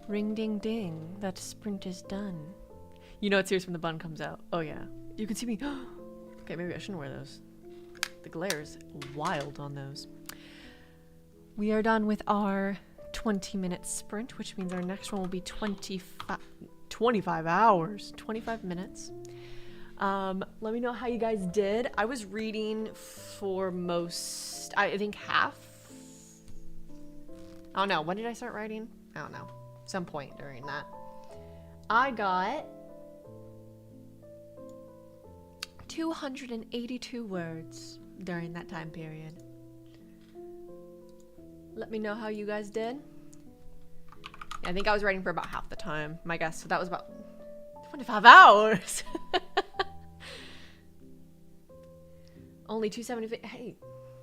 Ring ding ding, that sprint is done. You know it's serious when the bun comes out. Oh yeah. You can see me. Okay, maybe I shouldn't wear those. The glare's wild on those. We are done with our 20-minute sprint, which means our next one will be 25 hours. 25 minutes. Let me know how you guys did. I was reading for most, I think half. I don't know. When did I start writing? I don't know. Some point during that. I got 282 words during that time period. Let me know how you guys did. Yeah, I think I was writing for about half the time, my guess. So that was about 25 hours. Only 275. Hey,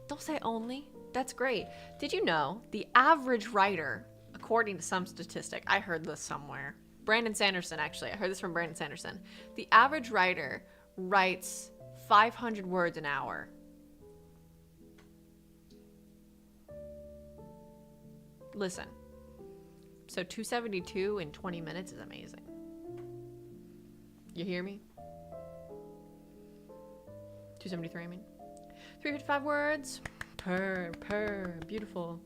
don't say only. That's great. Did you know the average writer, according to some statistic, I heard this somewhere. Brandon Sanderson, actually. I heard this from Brandon Sanderson. The average writer writes 500 words an hour. Listen. So 272 in 20 minutes is amazing. You hear me? 273, I mean. 355 words. Beautiful.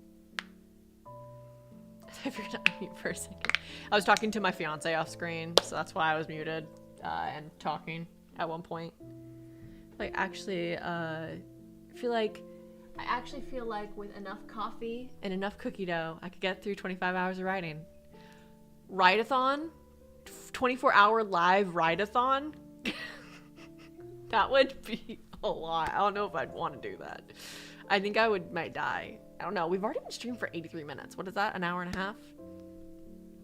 I figured to unmute for a second. I was talking to my fiance off screen, so that's why I was muted and talking at one point. Like, actually, I actually feel like with enough coffee and enough cookie dough, I could get through 25 hours of writing. Write-a-thon? 24-hour live write-a-thon? That would be a lot. I don't know if I'd want to do that. I think I might die. I don't know. We've already been streaming for 83 minutes. What is that? An hour and a half?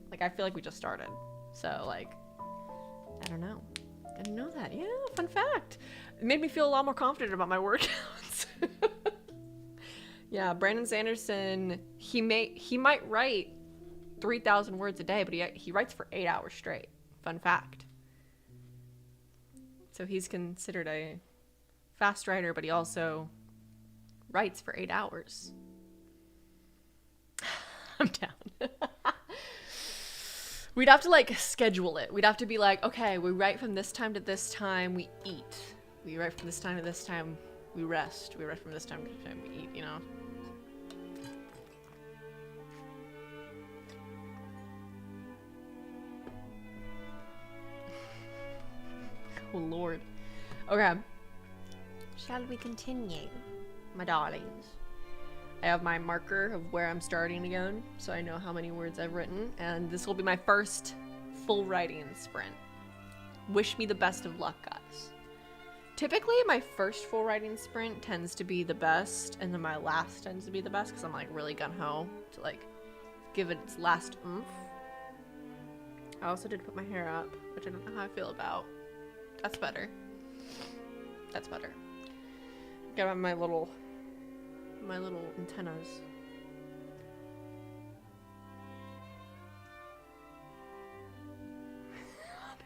Like, I feel like we just started. So, like, I don't know. I didn't know that. Yeah, fun fact. It made me feel a lot more confident about my word counts. Yeah, Brandon Sanderson, he might write 3,000 words a day, but he writes for 8 hours straight. Fun fact. So he's considered a fast writer, but he also writes for 8 hours. I'm down. We'd have to, like, schedule it. We'd have to be like, okay, we write from this time to this time, we eat. We write from this time to this time, we rest. We write from this time to this time, we eat, you know? Oh, Lord. Okay. Shall we continue, my darlings? I have my marker of where I'm starting again, so I know how many words I've written, and this will be my first full writing sprint. Wish me the best of luck, guys. Typically, my first full writing sprint tends to be the best, and then my last tends to be the best, because I'm, like, really gun-ho to, like, give it its last oomph. I also did put my hair up, which I don't know how I feel about. That's better. That's better. Got my little antennas.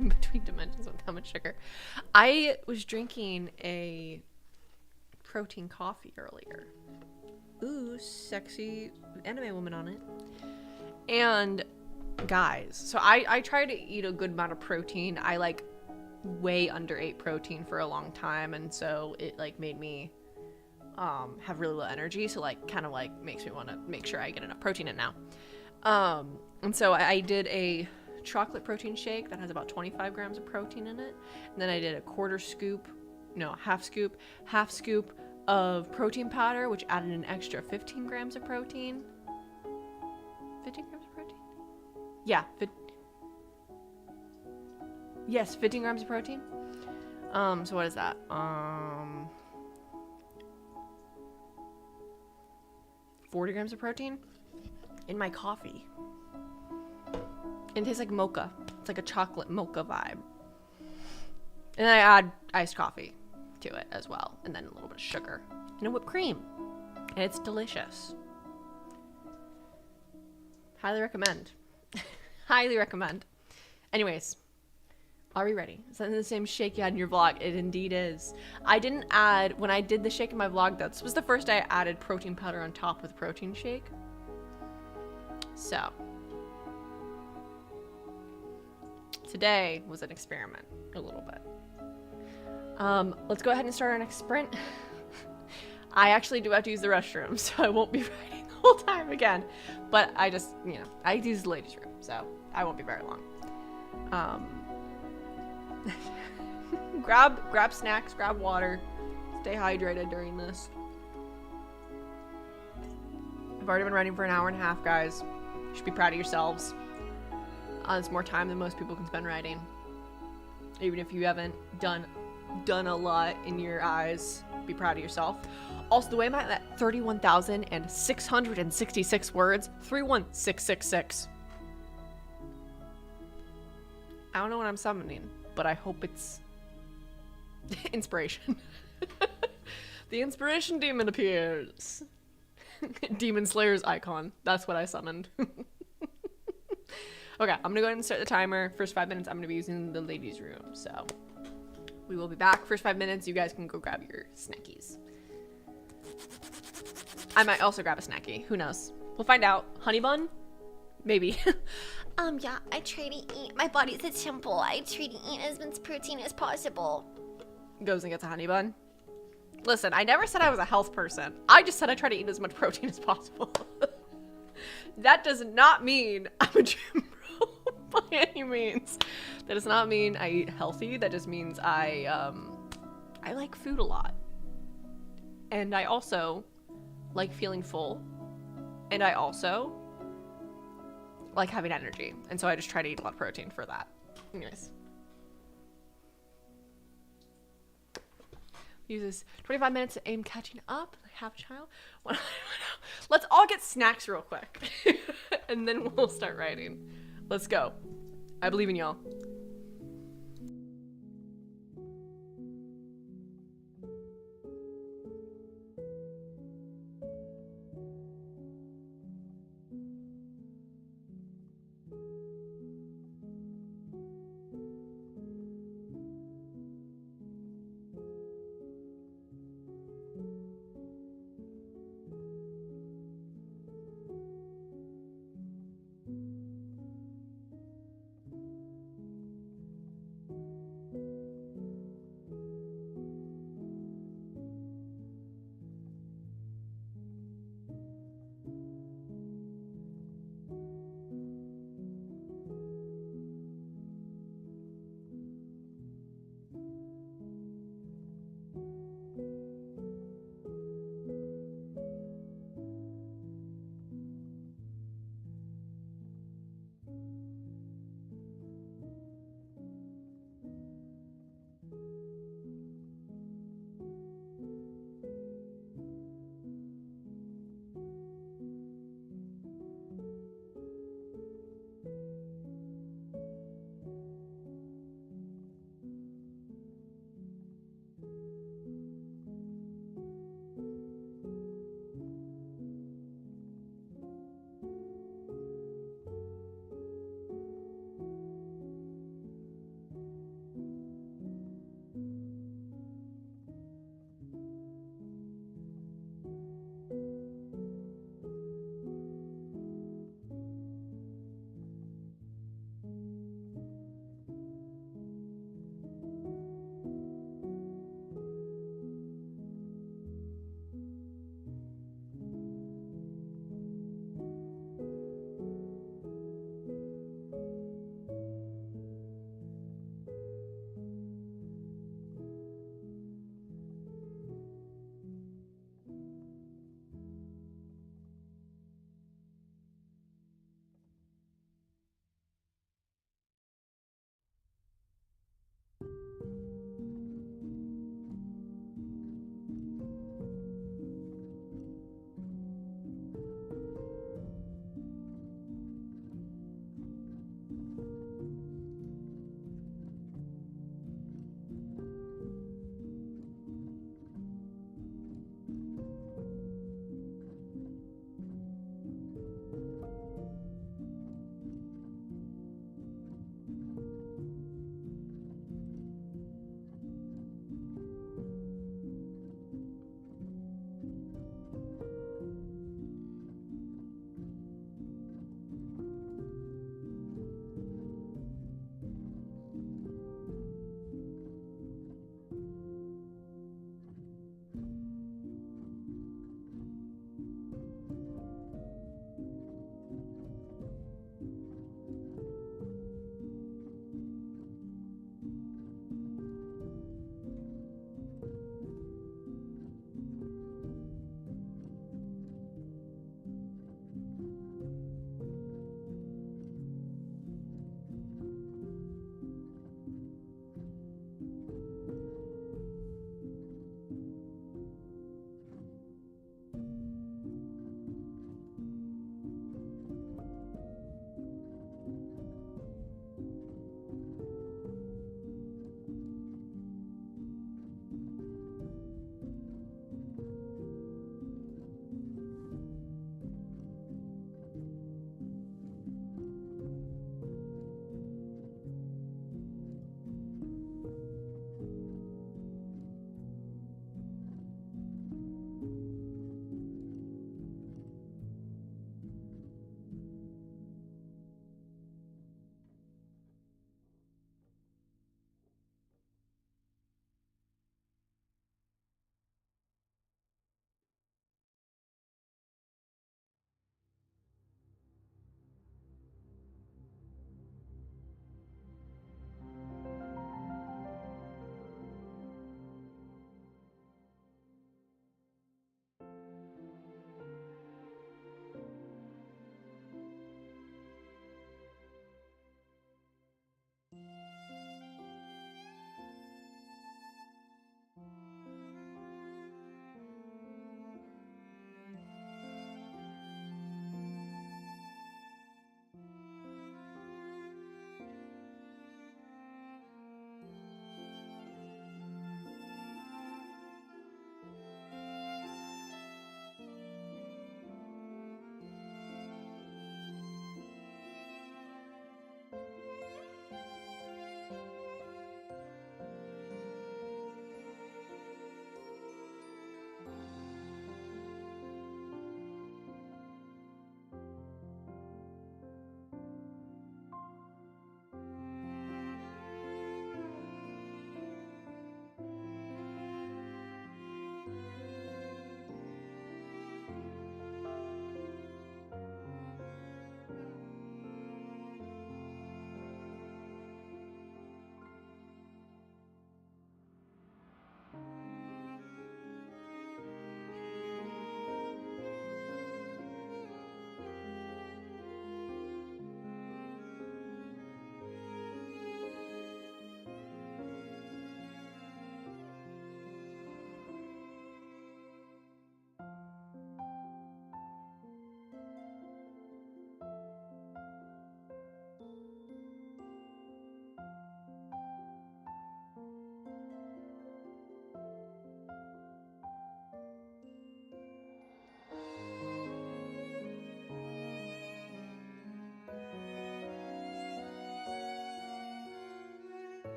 In between dimensions with how much sugar. I was drinking a protein coffee earlier. Ooh, sexy anime woman on it. And guys, so I try to eat a good amount of protein. I like way under ate protein for a long time, and so it like made me have really low energy, so like kind of like makes me want to make sure I get enough protein in now. And so I did a chocolate protein shake that has about 25 grams of protein in it, and then I did a half scoop of protein powder, which added an extra 15 grams of protein. 15 grams of protein? Yeah, 15 grams of protein. So what is that? 40 grams of protein in my coffee. And it tastes like mocha. It's like a chocolate mocha vibe. And then I add iced coffee to it as well. And then a little bit of sugar. And a whipped cream. And it's delicious. Highly recommend. Highly recommend. Anyways. Are we ready? Is that the same shake you had in your vlog? It indeed is. I didn't add, when I did the shake in my vlog, this was the first day I added protein powder on top with protein shake. So. Today was an experiment, a little bit. Let's go ahead and start our next sprint. I actually do have to use the restroom, so I won't be writing the whole time again. But I just, I use the ladies' room, so I won't be very long. Grab snacks, grab water, stay hydrated during this. I've already been writing for an hour and a half, guys. You should be proud of yourselves. It's more time than most people can spend writing. Even if you haven't done a lot in your eyes, be proud of yourself. Also, the way I'm at 31,666 words, 31666. I don't know what I'm summoning, but I hope it's inspiration. The inspiration demon appears. Demon Slayer's icon. That's what I summoned. Okay, I'm gonna go ahead and start the timer. First 5 minutes, I'm gonna be using the ladies' room. So we will be back. First 5 minutes, you guys can go grab your snackies. I might also grab a snacky. Who knows? We'll find out. Honey bun? Maybe. Yeah, I try to eat. My body's a temple. I try to eat as much protein as possible. Goes and gets a honey bun. Listen, I never said I was a health person. I just said I try to eat as much protein as possible. That does not mean I'm a gym bro by any means. That does not mean I eat healthy. That just means I like food a lot. And I also like feeling full. And I also like having energy. And so I just try to eat a lot of protein for that. Anyways. Uses 25 minutes to aim catching up. I have a child. Let's all get snacks real quick. And then we'll start writing. Let's go. I believe in y'all.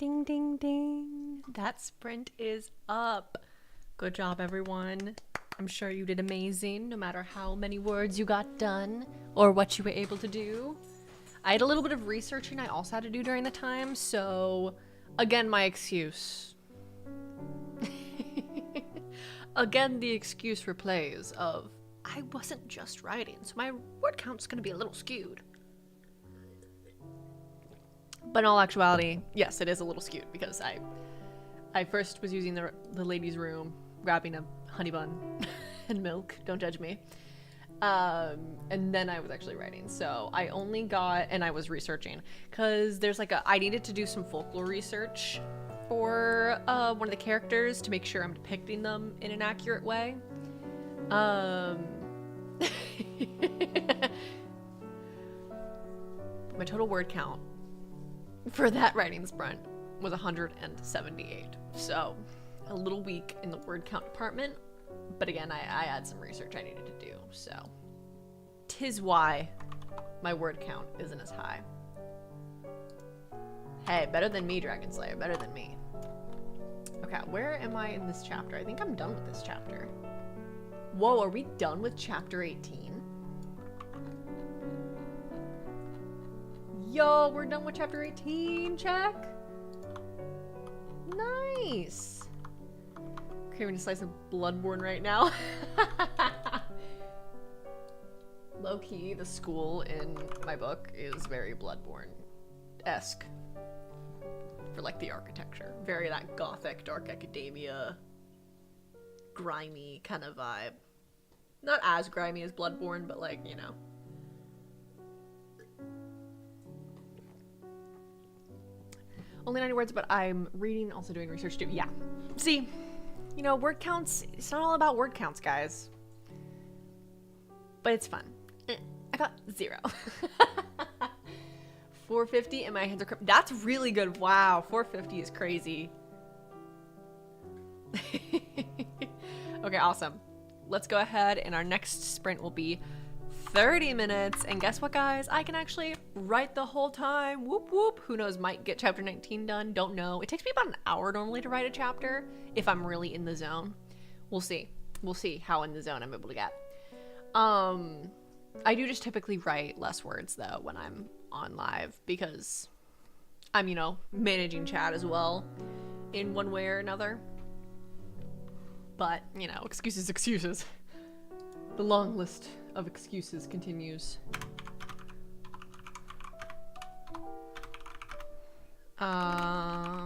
Ding, ding, ding. That sprint is up. Good job, everyone. I'm sure you did amazing, no matter how many words you got done or what you were able to do. I had a little bit of researching I also had to do during the time, so again, my excuse. Again, the excuse replays of, I wasn't just writing, so my word count's gonna be a little skewed. But in all actuality, yes, it is a little skewed because I first was using the ladies' room, grabbing a honey bun and milk, don't judge me. And then I was actually writing. So I only got, and I was researching, because there's like I needed to do some folklore research for one of the characters to make sure I'm depicting them in an accurate way. My total word count for that writing sprint was 178. So a little weak in the word count department. But again, I had some research I needed to do, so 'tis why my word count isn't as high. Hey, better than me, Dragon Slayer, better than me. Okay, where am I in this chapter? I think I'm done with this chapter. Whoa, are we done with chapter 18? Yo, we're done with chapter 18, check. Nice. Craving a slice of Bloodborne right now. Low-key, the school in my book is very Bloodborne-esque. For like the architecture. Very that gothic, dark academia, grimy kind of vibe. Not as grimy as Bloodborne, but like, you know. Only 90 words, but I'm reading, also doing research too. Yeah. See, you know, word counts, it's not all about word counts, guys. But it's fun. I got 0. 450 and my hands are that's really good. Wow, 450 is crazy. Okay, awesome. Let's go ahead and our next sprint will be 30 minutes. And guess what, guys? I can actually write the whole time. Whoop, whoop. Who knows? Might get chapter 19 done. Don't know. It takes me about an hour normally to write a chapter if I'm really in the zone. We'll see. We'll see how in the zone I'm able to get. I do just typically write less words, though, when I'm on live because I'm, you know, managing chat as well in one way or another. But, you know, excuses. The long list of excuses continues. I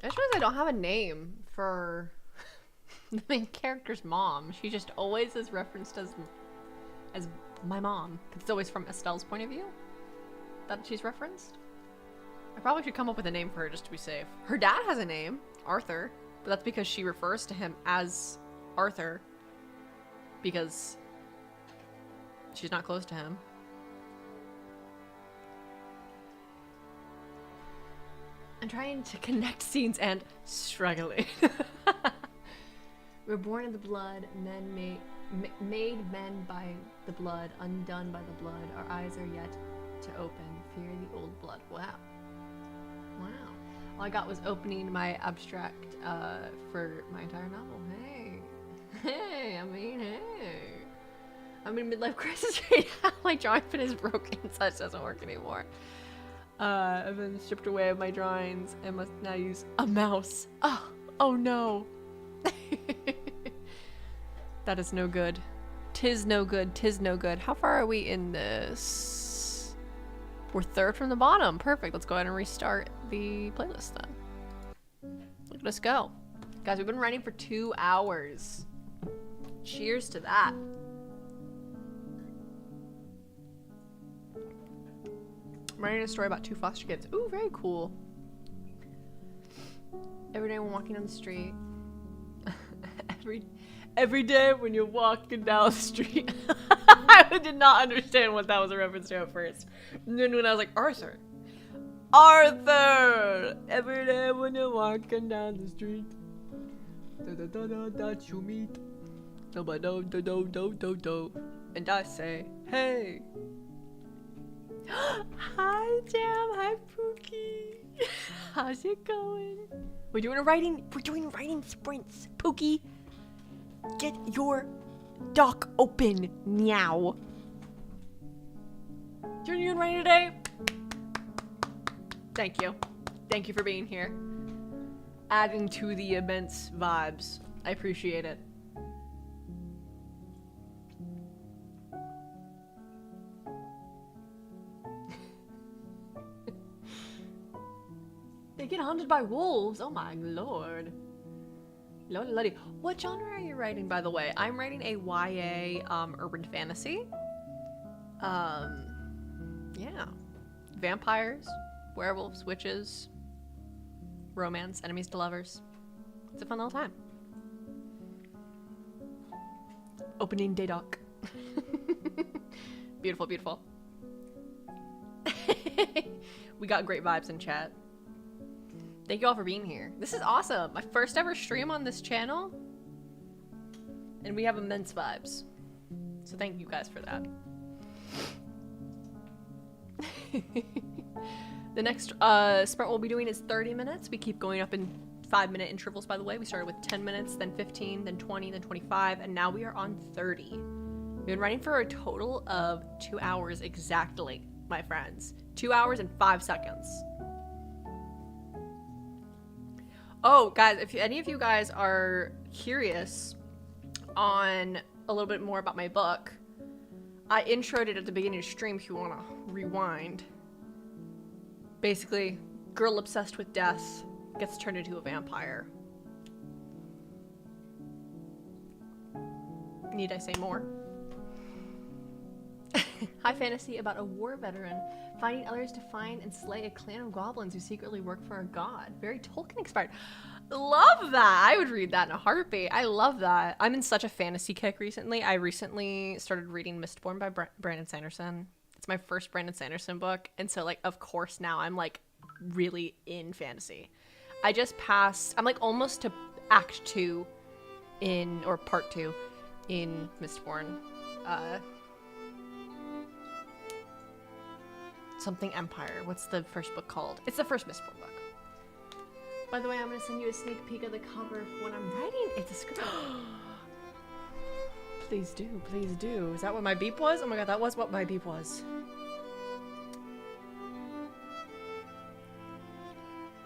just realized I don't have a name for the main character's mom. She just always is referenced as my mom. It's always from Estelle's point of view that she's referenced. I probably should come up with a name for her just to be safe. Her dad has a name, Arthur, but that's because she refers to him as Arthur because she's not close to him. I'm trying to connect scenes and struggling. We're born in the blood, men made men by the blood, undone by the blood. Our eyes are yet to open. Fear the old blood. Wow. All I got was opening my abstract for my entire novel. Hey. I'm in midlife crisis right now. My drawing pin is broken, so it doesn't work anymore. I've been stripped away of my drawings and must now use a mouse. Oh no. That is no good. Tis no good. How far are we in this? We're third from the bottom. Perfect. Let's go ahead and restart the playlist then. Look at us go. Guys, we've been writing for 2 hours. Cheers to that. I'm writing a story about 2 foster kids. Ooh, very cool. Every day when walking down the street. Every day when you're walking down the street. I did not understand what that was a reference to at first. And then when I was like, Arthur. Every day when you're walking down the street. That you meet. And I say, hey. Hi, Jam. Hi, Pookie. How's it going? We're doing writing sprints. Pookie, get your dock open now. You're doing writing today? Thank you. Thank you for being here. Adding to the immense vibes. I appreciate it. They get hunted by wolves. Oh my lord. Lordy lordy. What genre are you writing, by the way? I'm writing a YA urban fantasy. Yeah. Vampires, werewolves, witches, romance, enemies to lovers. It's a fun little time. Opening day doc. Beautiful, beautiful. We got great vibes in chat. Thank you all for being here. This is awesome. My first ever stream on this channel. And we have immense vibes. So thank you guys for that. The next sprint we'll be doing is 30 minutes. We keep going up in 5-minute intervals, by the way. We started with 10 minutes, then 15, then 20, then 25, and now we are on 30. We've been running for a total of 2 hours exactly, my friends. 2 hours and 5 seconds. Oh, guys, if any of you guys are curious on a little bit more about my book, I introed it at the beginning of the stream if you want to rewind. Basically, girl obsessed with death gets turned into a vampire. Need I say more? High fantasy about a war veteran finding others to find and slay a clan of goblins who secretly work for a god. Very Tolkien inspired. Love that. I would read that in a heartbeat. I love that. I'm in such a fantasy kick recently. I recently started reading Mistborn by Brandon Sanderson. It's my first Brandon Sanderson book. And so, like, of course now I'm, like, really in fantasy. I just passed, I'm, like, almost to Act 2 or Part 2 in Mistborn. Something Empire. What's the first book called? It's the first Mistborn book. By the way, I'm going to send you a sneak peek of the cover of what I'm writing. It's a script. Please do. Please do. Is that what my beep was? Oh my god, that was what my beep was.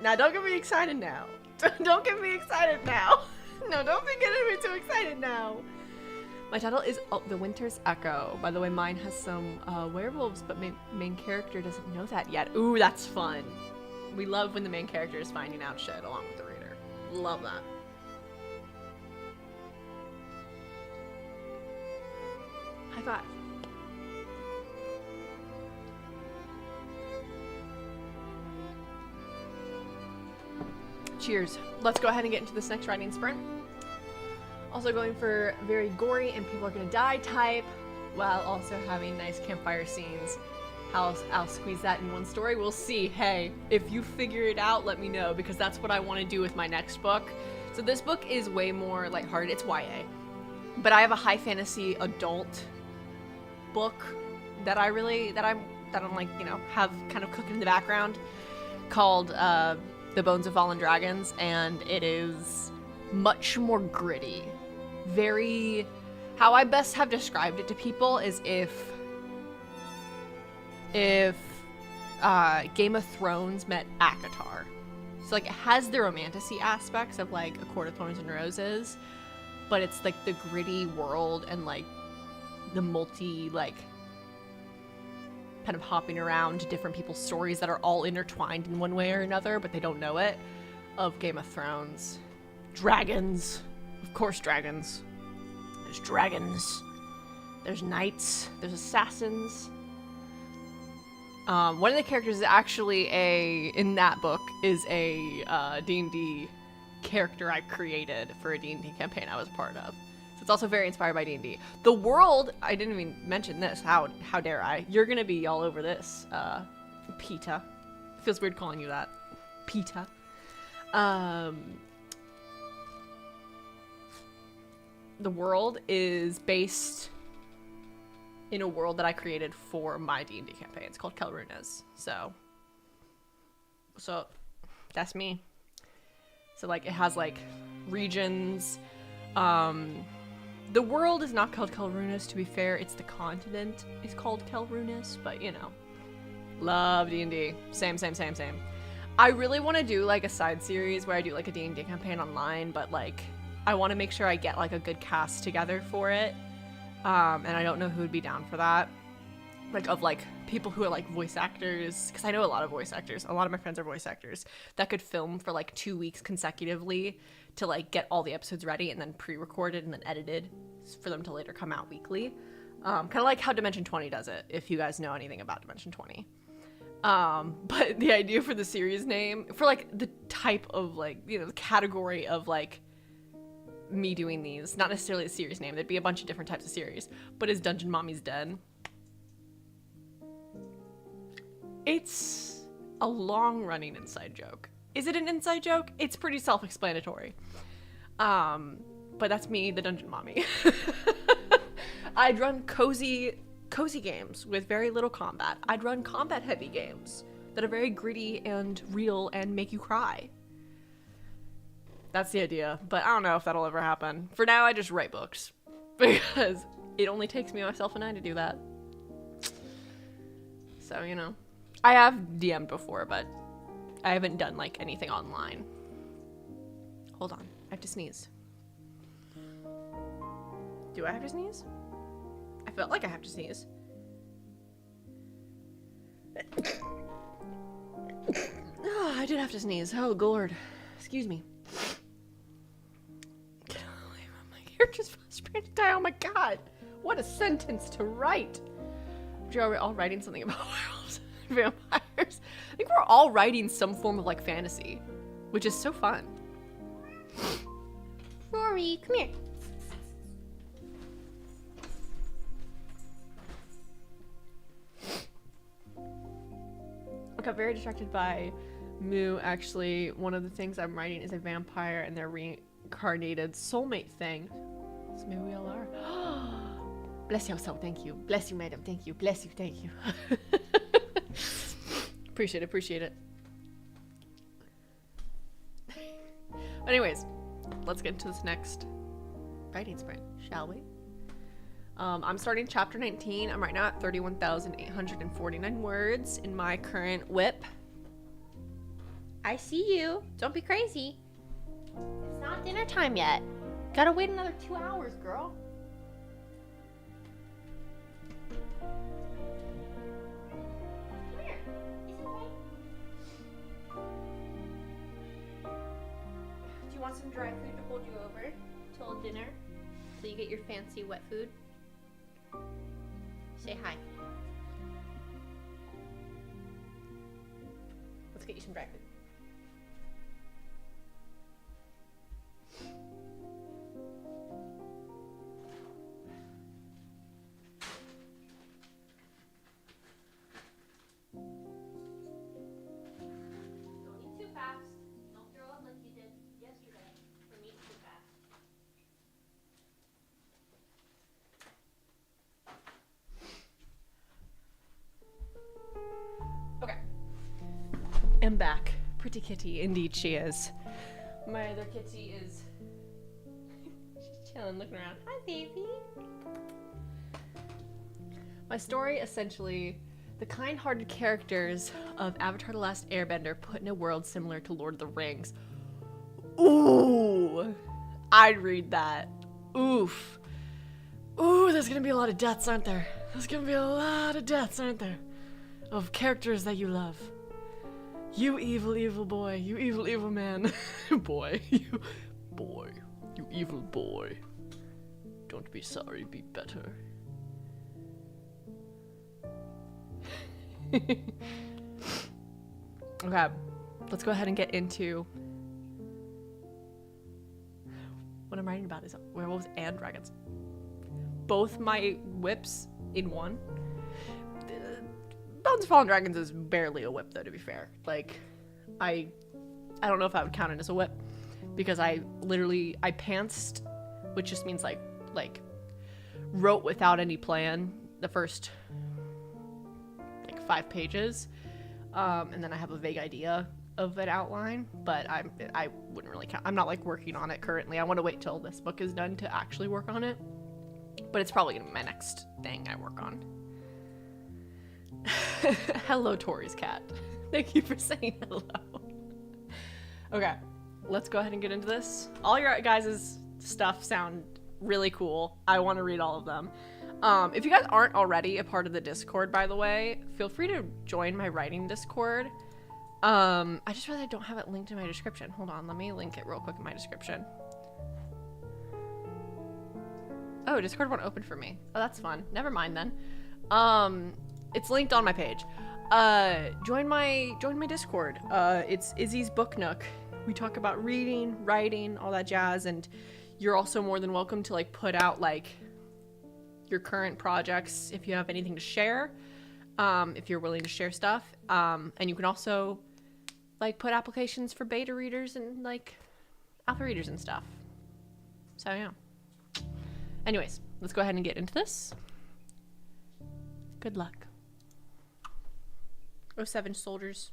Now, don't get me excited now. Don't get me excited now. No, don't be getting me too excited now. My title is The Winter's Echo. By the way, mine has some werewolves, but main character doesn't know that yet. Ooh, that's fun. We love when the main character is finding out shit along with the reader. Love that. High five. Cheers. Let's go ahead and get into this next writing sprint. Also going for very gory and people are gonna die type, while also having nice campfire scenes. How I'll squeeze that in one story, we'll see. Hey, if you figure it out, let me know, because that's what I want to do with my next book. So this book is way more lighthearted. It's YA, but I have a high fantasy adult book that I'm like, you know, have kind of cooking in the background, called The Bones of Fallen Dragons, and it is much more gritty. Very, how I best have described it to people is if Game of Thrones met ACOTAR. So, like, it has the romantasy aspects of, like, A Court of Thorns and Roses, but it's, like, the gritty world and, like, the like, kind of hopping around to different people's stories that are all intertwined in one way or another, but they don't know it, of Game of Thrones. Dragons. Of course, dragons. There's dragons. There's knights. There's assassins. One of the characters is actually in that book is a D&D character I created for a D&D campaign I was a part of. So it's also very inspired by D&D. The world, I didn't even mention this, how dare I? You're gonna be all over this, Peta. Feels weird calling you that. Peta. The world is based in a world that I created for my D&D campaign. It's called Kelrunas. So So that's me. So like it has like regions. The world is not called Kelrunis, to be fair. It's the continent is called Kelrunis, but you know. Love D&D. Same. I really want to do like a side series where I do like a D&D campaign online, but like I want to make sure I get like a good cast together for it. And I don't know who would be down for that. Like of like people who are like voice actors, because I know a lot of voice actors. A lot of my friends are voice actors that could film for like 2 weeks consecutively to like get all the episodes ready and then pre-recorded and then edited for them to later come out weekly. Kind of like how Dimension 20 does it, if you guys know anything about Dimension 20. But the idea for the series name, for like the type of like, you know, the category of like me doing these, not necessarily a series name, there'd be a bunch of different types of series, but is Dungeon Mommy's Den. It's a long-running inside joke. Is it an inside joke? It's pretty self-explanatory. But that's me, the Dungeon Mommy. I'd run cozy games with very little combat. I'd run combat-heavy games that are very gritty and real and make you cry. That's the idea, but I don't know if that'll ever happen. For now, I just write books because it only takes me, myself, and I to do that. So, you know. I have DM'd before, but I haven't done, like, anything online. Hold on. I have to sneeze. Do I have to sneeze? I felt like I have to sneeze. Oh, I did have to sneeze. Oh, Lord. Excuse me. My hair just sprayed to die. Oh, my God. What a sentence to write. We're all writing something about werewolves. Vampires. I think we're all writing some form of like fantasy, which is so fun. Rory, come here. I got very distracted by Moo. Actually, one of the things I'm writing is a vampire and their reincarnated soulmate thing. So maybe we all are. Bless your soul, thank you. Bless you, madam, thank you. Bless you, thank you. Appreciate it. Anyways, let's get into this next writing sprint, shall we? I'm starting chapter 19. I'm right now at 31,849 words in my current whip. I see you. Don't be crazy. It's not dinner time yet. Gotta wait another 2 hours, girl. Come here. Is it okay? Do you want some dry food to hold you over till dinner? So you get your fancy wet food? Say hi. Let's get you some dry food. Don't eat too fast. Don't throw up like you did yesterday from eating too fast. Okay. I'm back. Pretty kitty. Indeed she is. My other kitty is she's chilling, looking around. Hi, baby. My story, essentially, the kind-hearted characters of Avatar: The Last Airbender put in a world similar to Lord of the Rings. Ooh! I'd read that. Oof. Ooh, there's gonna be a lot of deaths, aren't there? There's gonna be a lot of deaths, aren't there? Of characters that you love. You evil, evil boy. You evil, evil man. Boy. You evil boy. Don't be sorry, be better. Okay, let's go ahead and get into what I'm writing about is werewolves and dragons. Both my whips in one. Bones of Fallen Dragons is barely a whip, though, to be fair. Like, I don't know if I would count it as a whip, because I pantsed, which just means like wrote without any plan the first like 5 pages, and then I have a vague idea of an outline, but I wouldn't really count. I'm not like working on it currently. I want to wait till this book is done to actually work on it, but it's probably gonna be my next thing I work on. Hello, Tori's cat. Thank you for saying hello. Okay, let's go ahead and get into this. All your guys' stuff sound really cool. I want to read all of them. If you guys aren't already a part of the Discord, by the way, feel free to join my writing Discord. I just realized I don't have it linked in my description. Hold on, let me link it real quick in my description. Oh, Discord won't open for me. Oh, that's fun. Never mind then. It's linked on my page. Join my Discord. It's Izzy's Book Nook. We talk about reading, writing, all that jazz, and you're also more than welcome to like put out like your current projects if you have anything to share. If you're willing to share stuff. And you can also like put applications for beta readers and like alpha readers and stuff. So yeah. Anyways, let's go ahead and get into this. Good luck. 07 soldiers.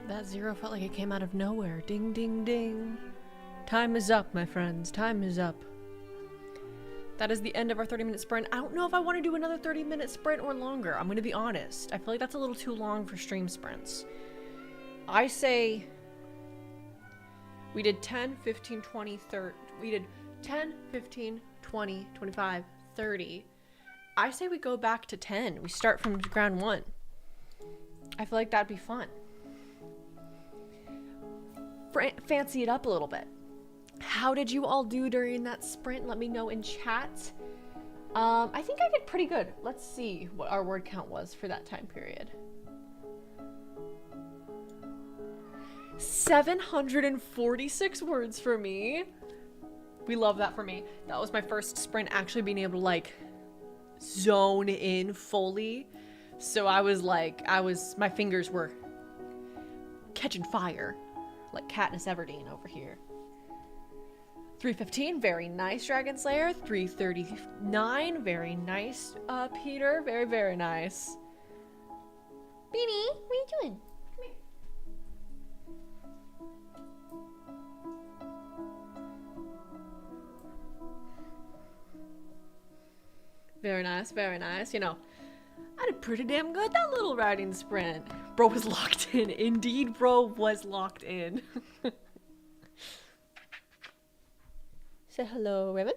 That zero felt like it came out of nowhere. Ding, ding, ding. Time is up, my friends. Time is up. That is the end of our 30-minute sprint. I don't know if I want to do another 30-minute sprint or longer. I'm going to be honest. I feel like that's a little too long for stream sprints. I say we did 10, 15, 20, 30. We did 10, 15, 20, 25, 30. I say we go back to 10. We start from ground one. I feel like that'd be fun. Fancy it up a little bit. How did you all do during that sprint? Let me know in chat. I think I did pretty good. Let's see what our word count was for that time period. 746 words for me. We love that for me. That was my first sprint actually being able to like zone in fully. So I was like, my fingers were catching fire. Like Katniss Everdeen over here. 315, very nice, Dragon Slayer. 339, very nice, Peter. Very, very nice. Beanie, what are you doing? Come here. Very nice, very nice. You know, I did pretty damn good that little riding sprint. Bro was locked in. Indeed, bro was locked in. Say hello, Raven.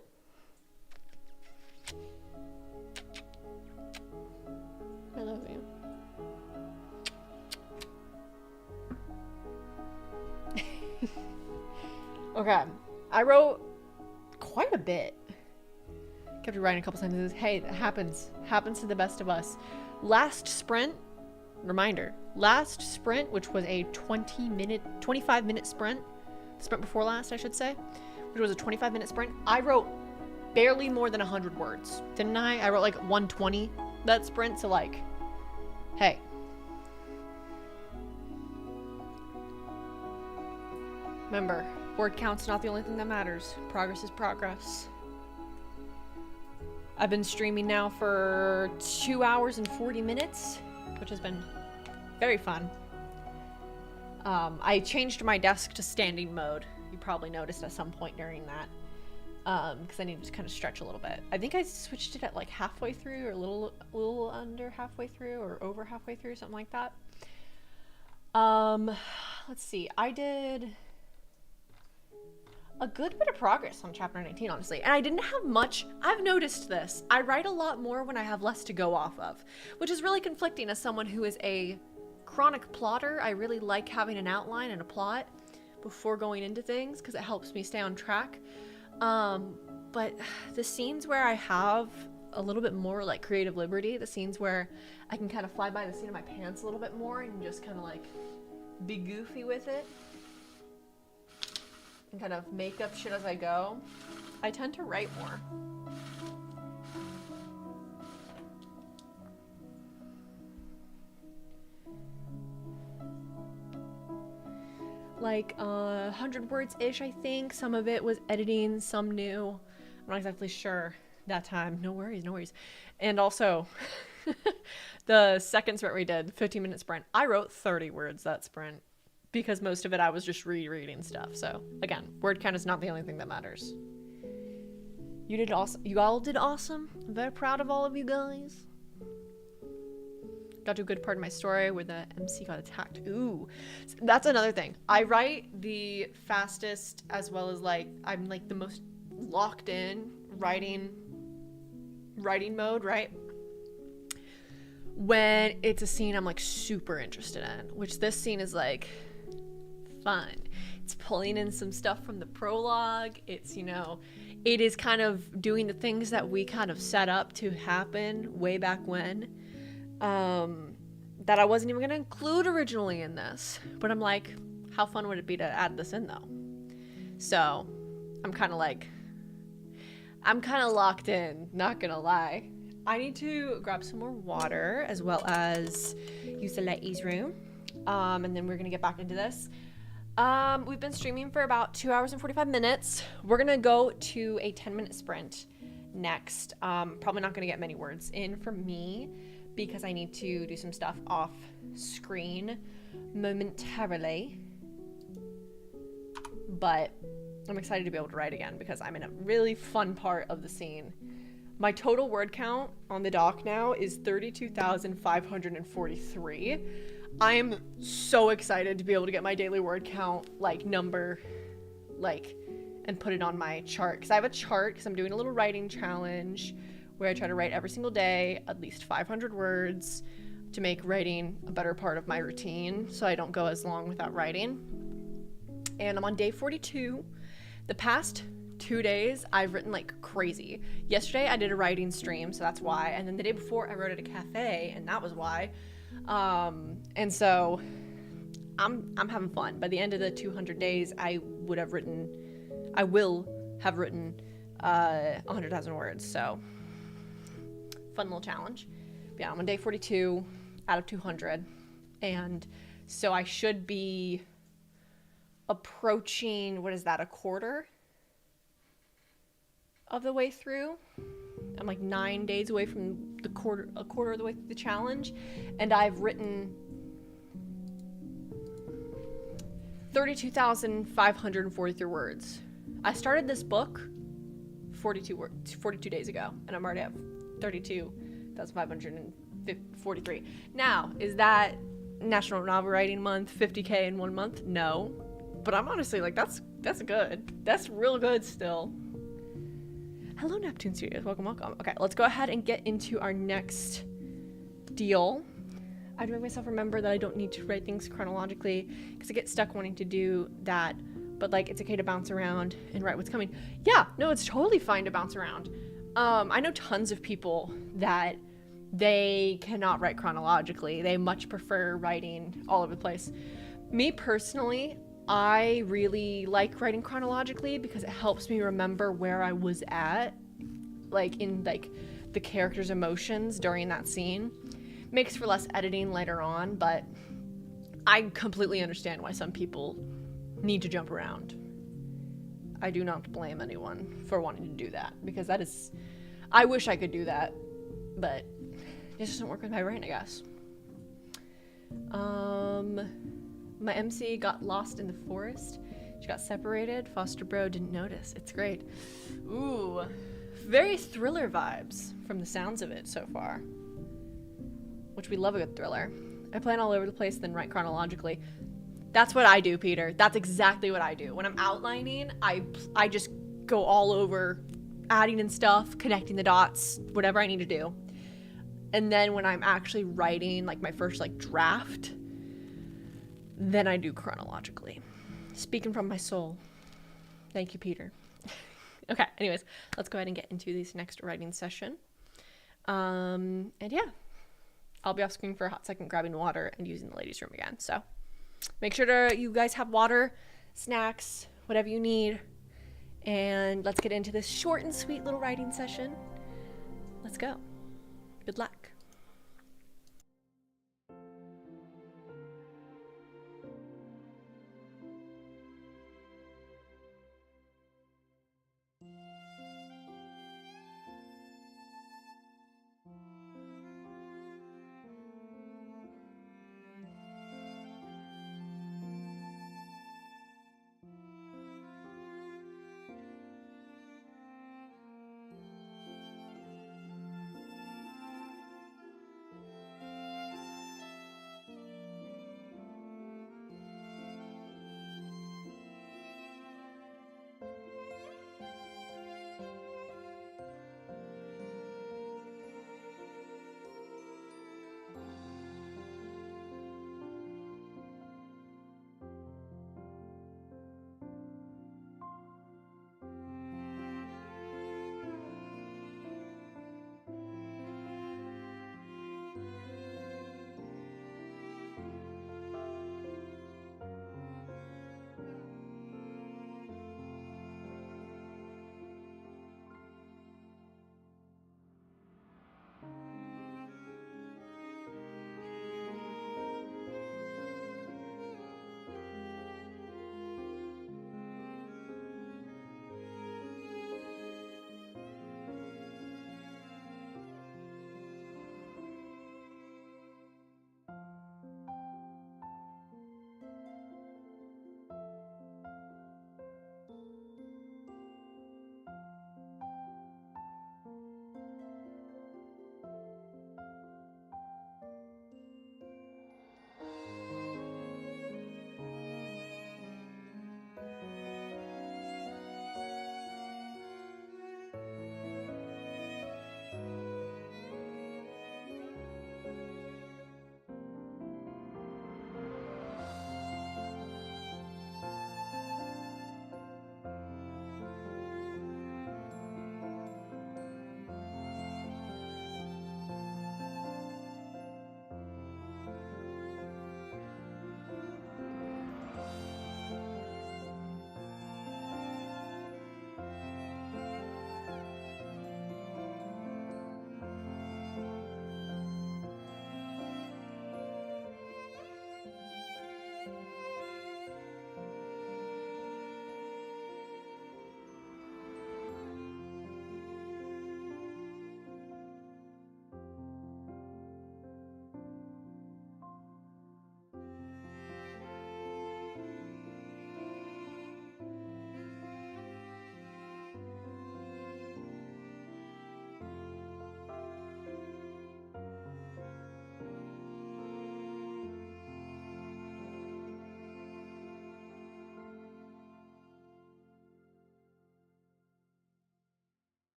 I love you. Okay, I wrote quite a bit. Kept writing a couple sentences. Hey, that happens to the best of us. Last sprint, reminder, last sprint, which was a 25-minute sprint, sprint before last, I should say, which was a 25-minute sprint, I wrote barely more than 100 words, didn't I? I wrote like 120 that sprint, so like, hey. Remember, word count's not the only thing that matters. Progress is progress. I've been streaming now for 2 hours and 40 minutes, which has been very fun. I changed my desk to standing mode. You probably noticed at some point during that, because I needed to kind of stretch a little bit. I think I switched it at like halfway through, or a little under halfway through, or over halfway through, something like that. Let's see. I did a good bit of progress on chapter 19, honestly, and I didn't have much. I've noticed this. I write a lot more when I have less to go off of, which is really conflicting as someone who is a chronic plotter. I really like having an outline and a plot before going into things because it helps me stay on track. But the scenes where I have a little bit more like creative liberty, the scenes where I can kind of fly by the seat of my pants a little bit more and just kind of like be goofy with it and kind of make up shit as I go, I tend to write more. Like 100 words-ish, I think. Some of it was editing, some new. I'm not exactly sure that time. No worries, no worries. And also, the second sprint we did, 15-minute sprint, I wrote 30 words that sprint because most of it I was just rereading stuff. So again, word count is not the only thing that matters. You did awesome. You all did awesome. I'm very proud of all of you guys. Got to a good part of my story where the MC got attacked. Ooh, that's another thing. I write the fastest as well as like, I'm like the most locked in writing mode, right? when it's a scene I'm like super interested in, which this scene is like fun. It's pulling in some stuff from the prologue. It's, it is kind of doing the things that we kind of set up to happen way back when, that I wasn't even going to include originally in this. But I'm like, how fun would it be to add this in though? So I'm kind of locked in, not gonna lie. I need to grab some more water as well as use the ladies' room. And then we're gonna get back into this. We've been streaming for about 2 hours and 45 minutes. We're gonna go to a 10-minute sprint next. Probably not gonna get many words in from me because I need to do some stuff off screen momentarily. But I'm excited to be able to write again because I'm in a really fun part of the scene. My total word count on the doc now is 32,543. I am so excited to be able to get my daily word count number and put it on my chart, because I have a chart because I'm doing a little writing challenge where I try to write every single day at least 500 words to make writing a better part of my routine so I don't go as long without writing. And I'm on day 42. The past 2 days I've written like crazy. Yesterday I did a writing stream, so that's why, and then the day before I wrote at a cafe, and that was why. And so I'm having fun. By the end of the 200 days I will have written 100,000 words. So fun little challenge. But yeah, I'm on day 42 out of 200, and so I should be approaching, what is that, a quarter of the way through. I'm like 9 days away from a quarter of the way through the challenge, and I've written 32,543 words. I started this book 42 days ago, and I'm already at 32,543. Now, is that National Novel Writing Month, 50K in 1 month? No. But I'm honestly like, that's good. That's real good still. Hello, Neptune Studios. Welcome. Okay, let's go ahead and get into our next deal. I have to make myself remember that I don't need to write things chronologically because I get stuck wanting to do that. But like, it's okay to bounce around and write what's coming. Yeah, no, it's totally fine to bounce around. I know tons of people that they cannot write chronologically. They much prefer writing all over the place. Me personally, I really like writing chronologically because it helps me remember where I was at, like in like the character's emotions during that scene. Makes for less editing later on, but I completely understand why some people need to jump around. I do not blame anyone for wanting to do that, because that is, I wish I could do that, but it just doesn't work with my brain, I guess. My MC got lost in the forest. She got separated. Foster bro didn't notice. It's great. Ooh, very thriller vibes from the sounds of it so far, which we love a good thriller. I plan all over the place, then write chronologically. That's what I do, Peter. That's exactly what I do. When I'm outlining, I just go all over, adding in stuff, connecting the dots, whatever I need to do. And then when I'm actually writing like my first like draft, then I do chronologically. Speaking from my soul. Thank you, Peter. Okay, anyways, let's go ahead and get into this next writing session. And yeah, I'll be off screen for a hot second grabbing water and using the ladies' room again. So make sure you guys have water, snacks, whatever you need. And let's get into this short and sweet little writing session. Let's go. Good luck.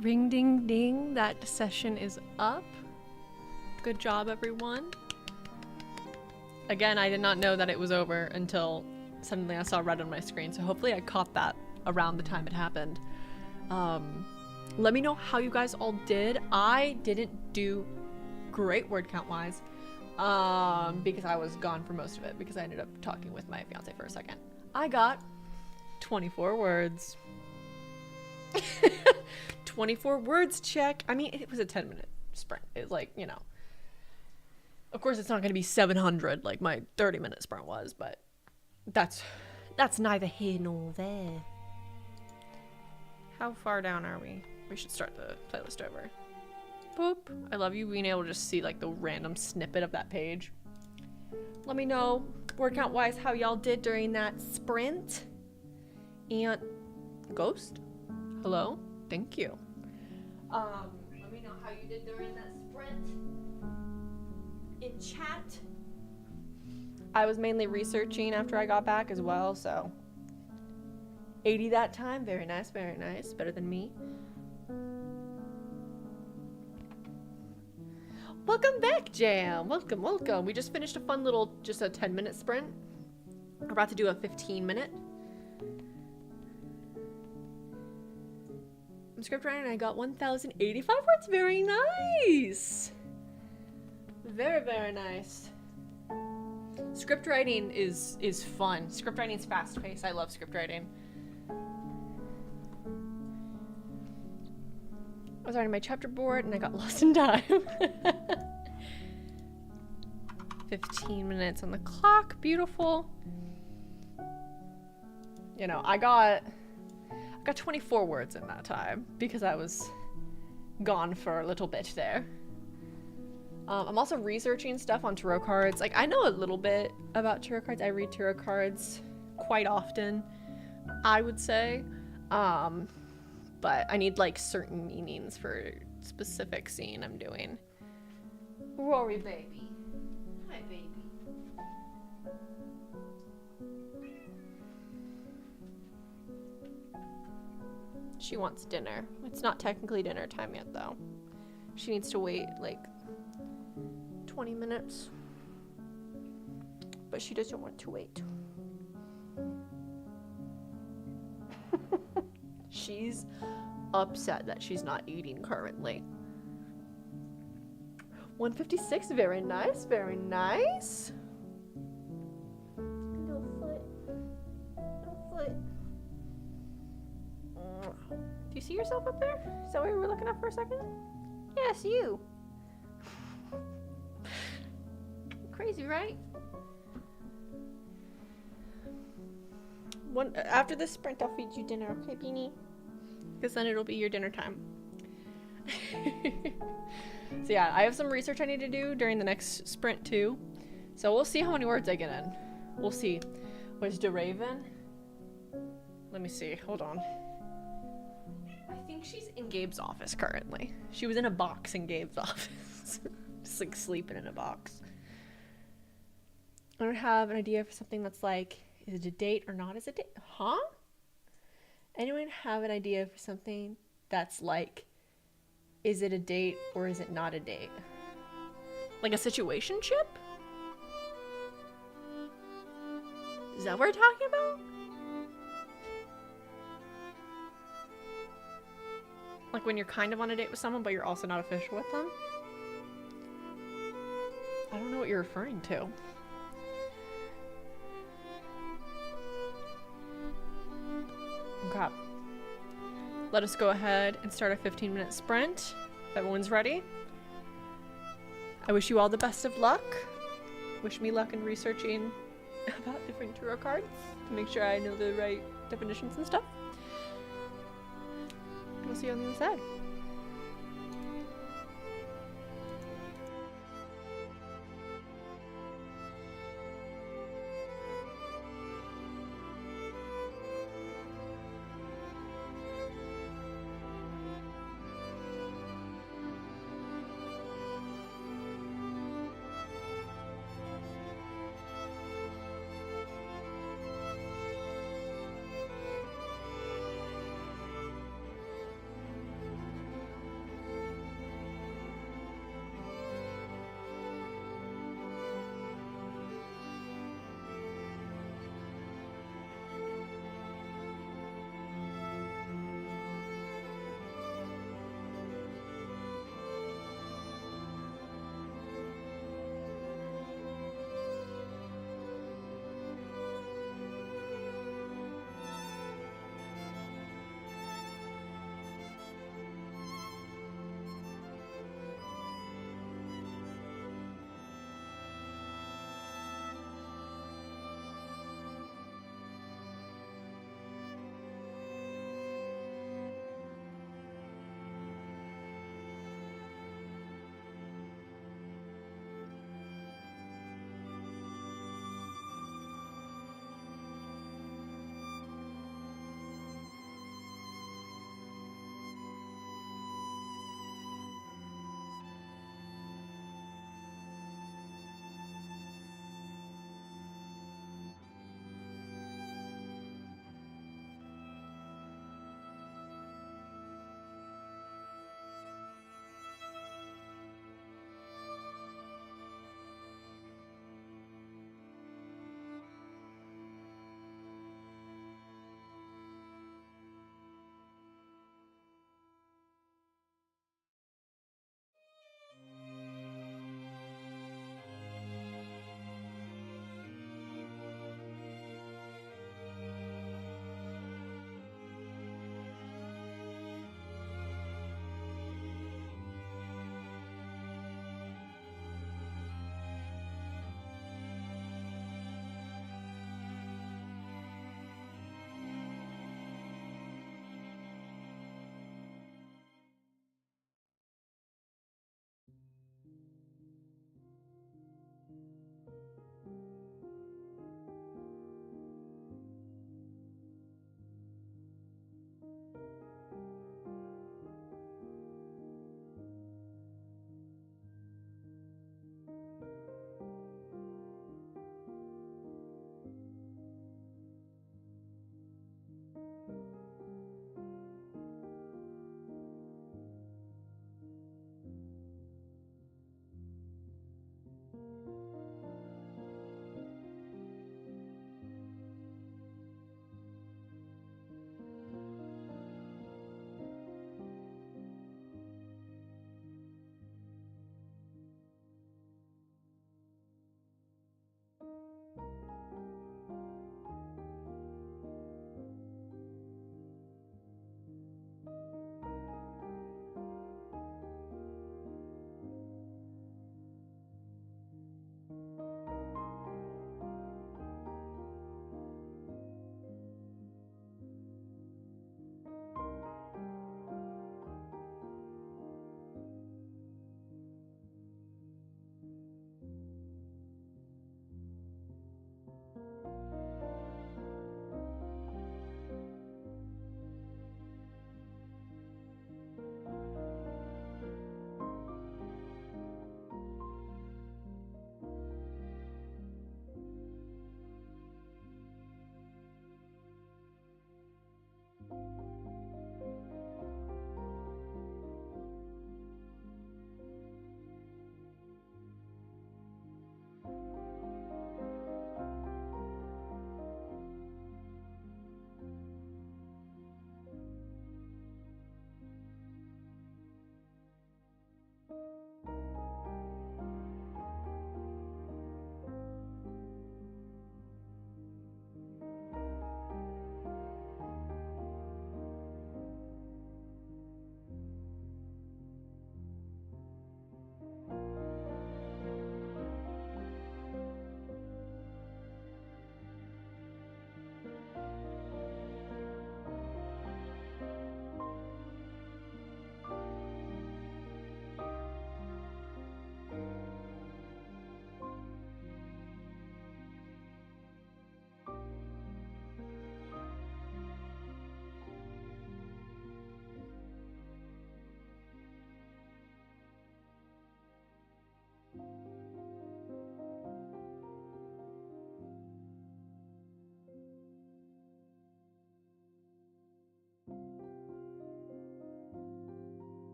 Ring ding ding, that session is up. Good job, everyone. Again, I did not know that it was over until suddenly I saw red on my screen, so hopefully I caught that around the time it happened. Let me know how you guys all did. I didn't do great word count wise, because I was gone for most of it because I ended up talking with my fiance for a second. I got 24 words. 24 words check. I mean, it was a 10-minute sprint. It's like, you know, of course it's not going to be 700 like my 30-minute sprint was, but that's neither here nor there. How far down are we? We should start the playlist over. Boop. I love you being able to just see like the random snippet of that page. Let me know word count wise how y'all did during that sprint. And Ghost, hello, thank you. Let me know how you did during that sprint in chat. I was mainly researching after I got back as well, so 80 that time. Very nice, better than me. Welcome back, Jam. Welcome. We just finished a fun little, just a 10-minute sprint. We're about to do a 15-minute. I'm script writing and I got 1,085 words. Very nice. Very nice. Script writing is fun. Script writing is fast paced. I love script writing. I was writing my chapter board and I got lost in time. 15 minutes on the clock. Beautiful. You know, I got 24 words in that time because I was gone for a little bit there. I'm also researching stuff on tarot cards. Like, I know a little bit about tarot cards. I read tarot cards quite often, I would say. But I need like certain meanings for specific scene I'm doing. Rory baby. Hi baby. She wants dinner. It's not technically dinner time yet though. She needs to wait like 20 minutes. But she doesn't want to wait. She's upset that she's not eating currently. 156, very nice. No foot. Do you see yourself up there? Is that what you were looking at for a second? Yes, you. Crazy, right? After this sprint, I'll feed you dinner, okay, Beanie? Because then it'll be your dinner time. So yeah, I have some research I need to do during the next sprint too. So we'll see how many words I get in. We'll see. Where's DeRaven? Let me see. Hold on. I think she's in Gabe's office currently. She was in a box in Gabe's office. Just like sleeping in a box. I don't have an idea for something that's like, is it a date or not? Is it a date? Huh? Anyone have an idea for something that's like, is it a date or is it not a date? Like a situationship? Is that what we're talking about? Like when you're kind of on a date with someone, but you're also not official with them? I don't know what you're referring to. Okay. Let us go ahead and start a 15-minute sprint. If everyone's ready. I wish you all the best of luck. Wish me luck in researching about different tarot cards to make sure I know the right definitions and stuff. We'll see you on the other side.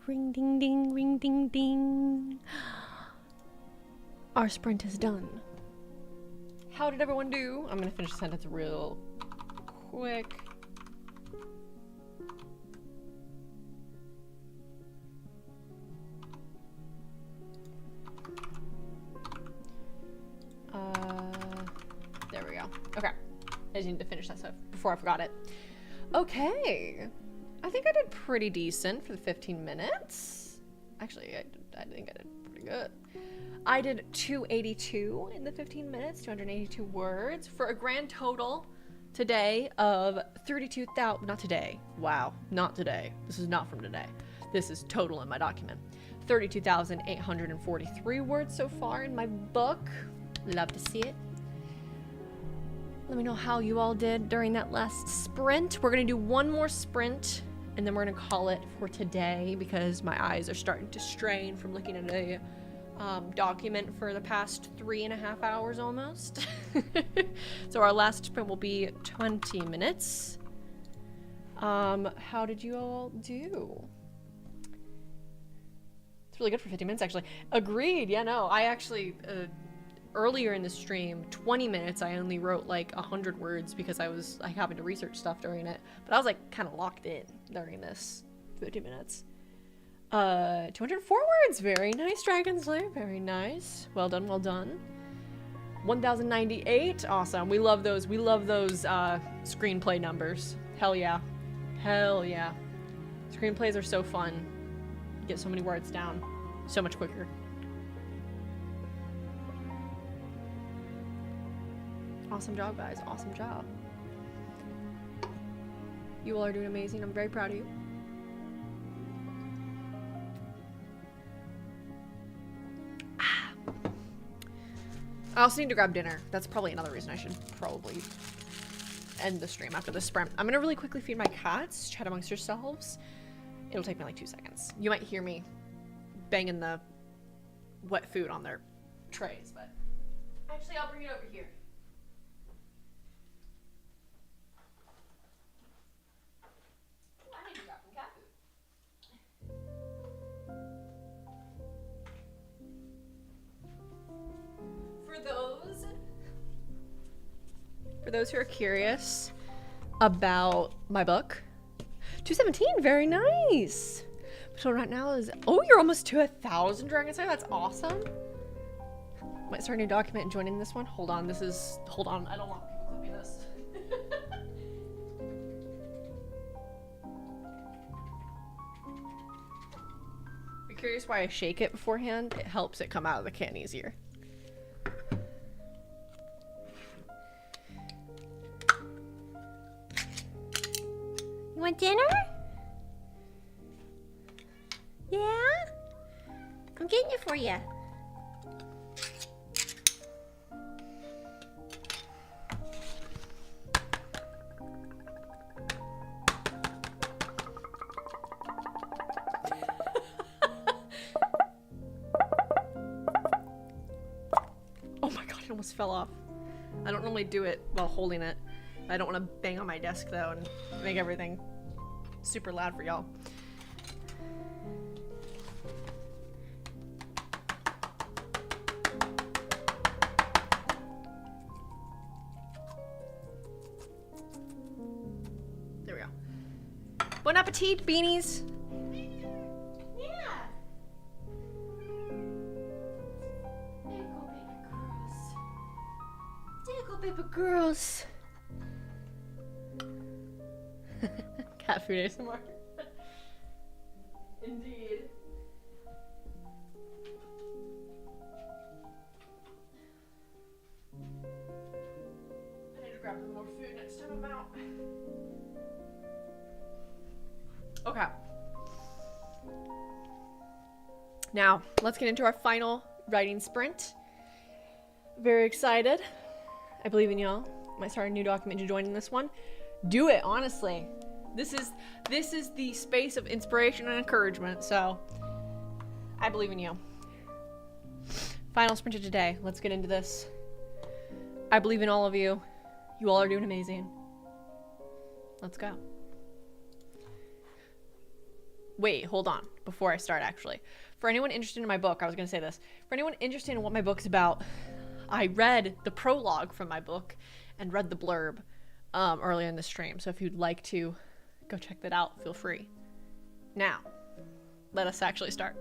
Ring ding ding, ring ding ding. Our sprint is done. How did everyone do? I'm gonna finish the sentence real quick. There we go. Okay. I just need to finish that stuff before I forgot it. Okay. I think I did pretty decent for the 15 minutes. Actually, I think I did pretty good. I did 282 in the 15 minutes, 282 words, for a grand total today of 32,000, not today. Wow, not today. This is not from today. This is total in my document. 32,843 words so far in my book. Love to see it. Let me know how you all did during that last sprint. We're gonna do one more sprint and then we're gonna call it for today because my eyes are starting to strain from looking at a document for the past 3.5 hours almost. So our last sprint will be 20 minutes. How did you all do? It's really good for 50 minutes actually. Agreed. Yeah, no, I actually earlier in the stream, 20 minutes, I only wrote like 100 words because I was like having to research stuff during it. But I was like kind of locked in during this 50 minutes. 204 words. Very nice, Dragon Slayer. Very nice. Well done, well done. 1098. Awesome. We love those. We love those screenplay numbers. Hell yeah. Hell yeah. Screenplays are so fun. You get so many words down so much quicker. Awesome job, guys. Awesome job. You all are doing amazing. I'm very proud of you. I also need to grab dinner. That's probably another reason I should probably end the stream after this sprint. I'm gonna really quickly feed my cats. Chat amongst yourselves. It'll take me like 2 seconds. You might hear me banging the wet food on their trays, but actually I'll bring it over here. I need to grab some cat food. For those who are curious about my book, 217, very nice. So right now is, oh, you're almost to 1,000 Dragon Slayer. That's awesome. Might start a new document and joining this one. Hold on, hold on. I don't want people clipping this. Be curious why I shake it beforehand. It helps it come out of the can easier. You want dinner? Yeah? I'm getting it for you. Oh my god, it almost fell off. I don't normally do it while holding it. I don't want to bang on my desk though and make everything super loud for y'all. There we go. Bon appetit, beanies! Yeah. There go, baby girls. Cat food ASMR. Indeed. I need to grab some more food next time I'm out. Okay. Now, let's get into our final writing sprint. Very excited. I believe in y'all. Might start a new document to join in this one. Do it, honestly. This is the space of inspiration and encouragement, so I believe in you. Final sprint of today. Let's get into this. I believe in all of you. You all are doing amazing. Let's go. wait, hold on. Before I start, actually. For anyone interested in my book, I was going to say this. For anyone interested in what my book's about, I read the prologue from my book and read the blurb earlier in the stream. So if you'd like to go check that out, feel free. Now, let us actually start.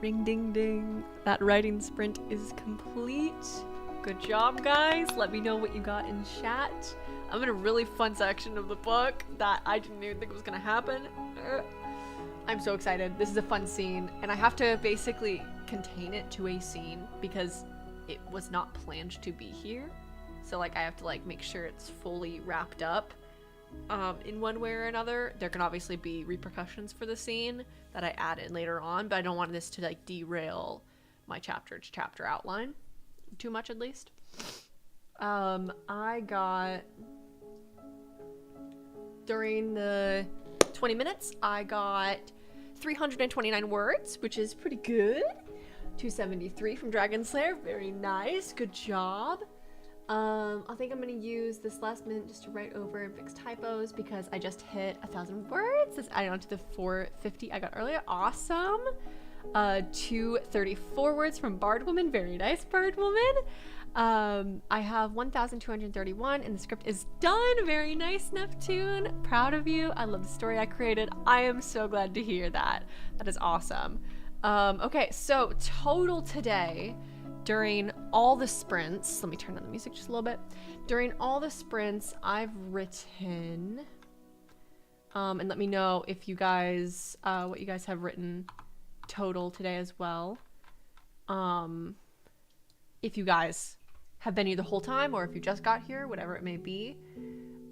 Ring ding ding. That writing sprint is complete. Good job, guys. Let me know what you got in chat. I'm in a really fun section of the book that I didn't even think was gonna happen. I'm so excited. This is a fun scene, and I have to basically contain it to a scene because it was not planned to be here. So like I have to like make sure it's fully wrapped up in one way or another. There can obviously be repercussions for the scene that I add in later on, but I don't want this to like derail my chapter to chapter outline too much, at least. I got, during the 20 minutes, I got 329 words, which is pretty good. 273 from Dragon Slayer, very nice, good job. I think I'm gonna use this last minute just to write over and fix typos because I just hit 1,000 words. That's adding on to the 450 I got earlier. Awesome. 234 words from Bard Woman, very nice, Bard Woman. I have 1,231 and the script is done. Very nice, Neptune. Proud of you. I love the story I created. I am so glad to hear that. That is awesome. Okay, so total today, during all the sprints, let me turn on the music just a little bit. During all the sprints, I've written, and let me know if you guys, what you guys have written total today as well. If you guys have been here the whole time or if you just got here, whatever it may be.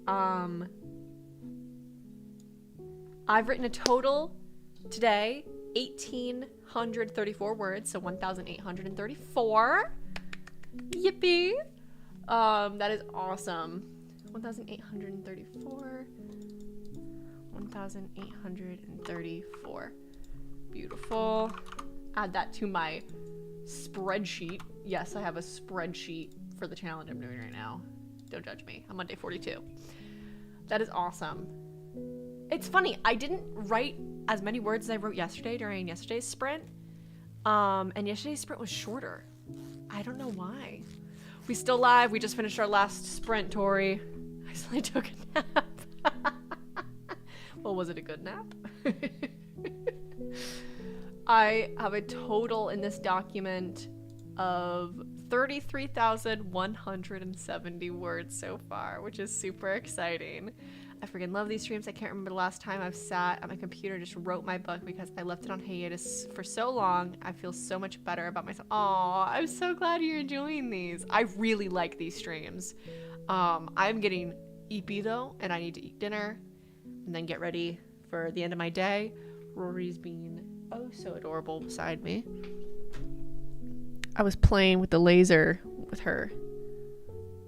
I've written a total today 1,834 words, so 1,834. Yippee! That is awesome. 1,834. 1,834. Beautiful. Add that to my spreadsheet. Yes, I have a spreadsheet for the challenge I'm doing right now. Don't judge me. I'm on day 42. That is awesome. It's funny, I didn't write as many words as I wrote yesterday during yesterday's sprint. And yesterday's sprint was shorter. I don't know why. We still live. We just finished our last sprint, Tori. I suddenly took a nap. Well, was it a good nap? I have a total in this document of 33,170 words so far, which is super exciting. I freaking love these streams. I can't remember the last time I've sat at my computer and just wrote my book because I left it on hiatus for so long. I feel so much better about myself. Aw, I'm so glad you're enjoying these. I really like these streams. I'm getting eepy though, and I need to eat dinner and then get ready for the end of my day. Rory's being oh so adorable beside me. I was playing with the laser with her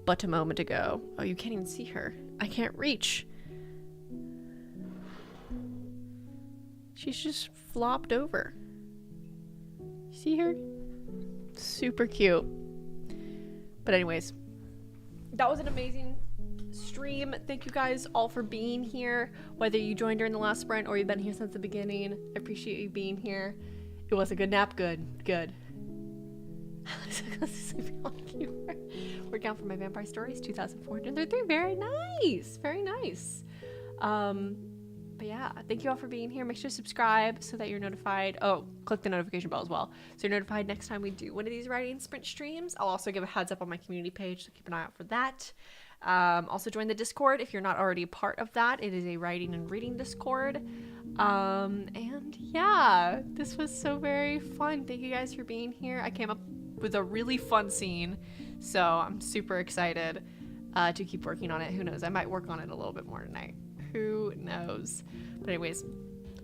but a moment ago. Oh, you can't even see her. I can't reach. She's just flopped over. See her? Super cute. But anyways, that was an amazing stream. Thank you guys all for being here. Whether you joined during the last sprint or you've been here since the beginning, I appreciate you being here. It was a good nap. Good. We're down for my vampire stories, 2,433. Very nice. But yeah, thank you all for being here. Make sure to subscribe so that you're notified. Oh, click the notification bell as well, so you're notified next time we do one of these writing sprint streams. I'll also give a heads up on my community page, so keep an eye out for that. Also join the Discord if you're not already a part of that. It is a writing and reading Discord. And yeah, this was so very fun. Thank you guys for being here. I came up with a really fun scene, so I'm super excited to keep working on it. Who knows, I might work on it a little bit more tonight. Who knows? But anyways,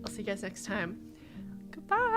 I'll see you guys next time. Goodbye.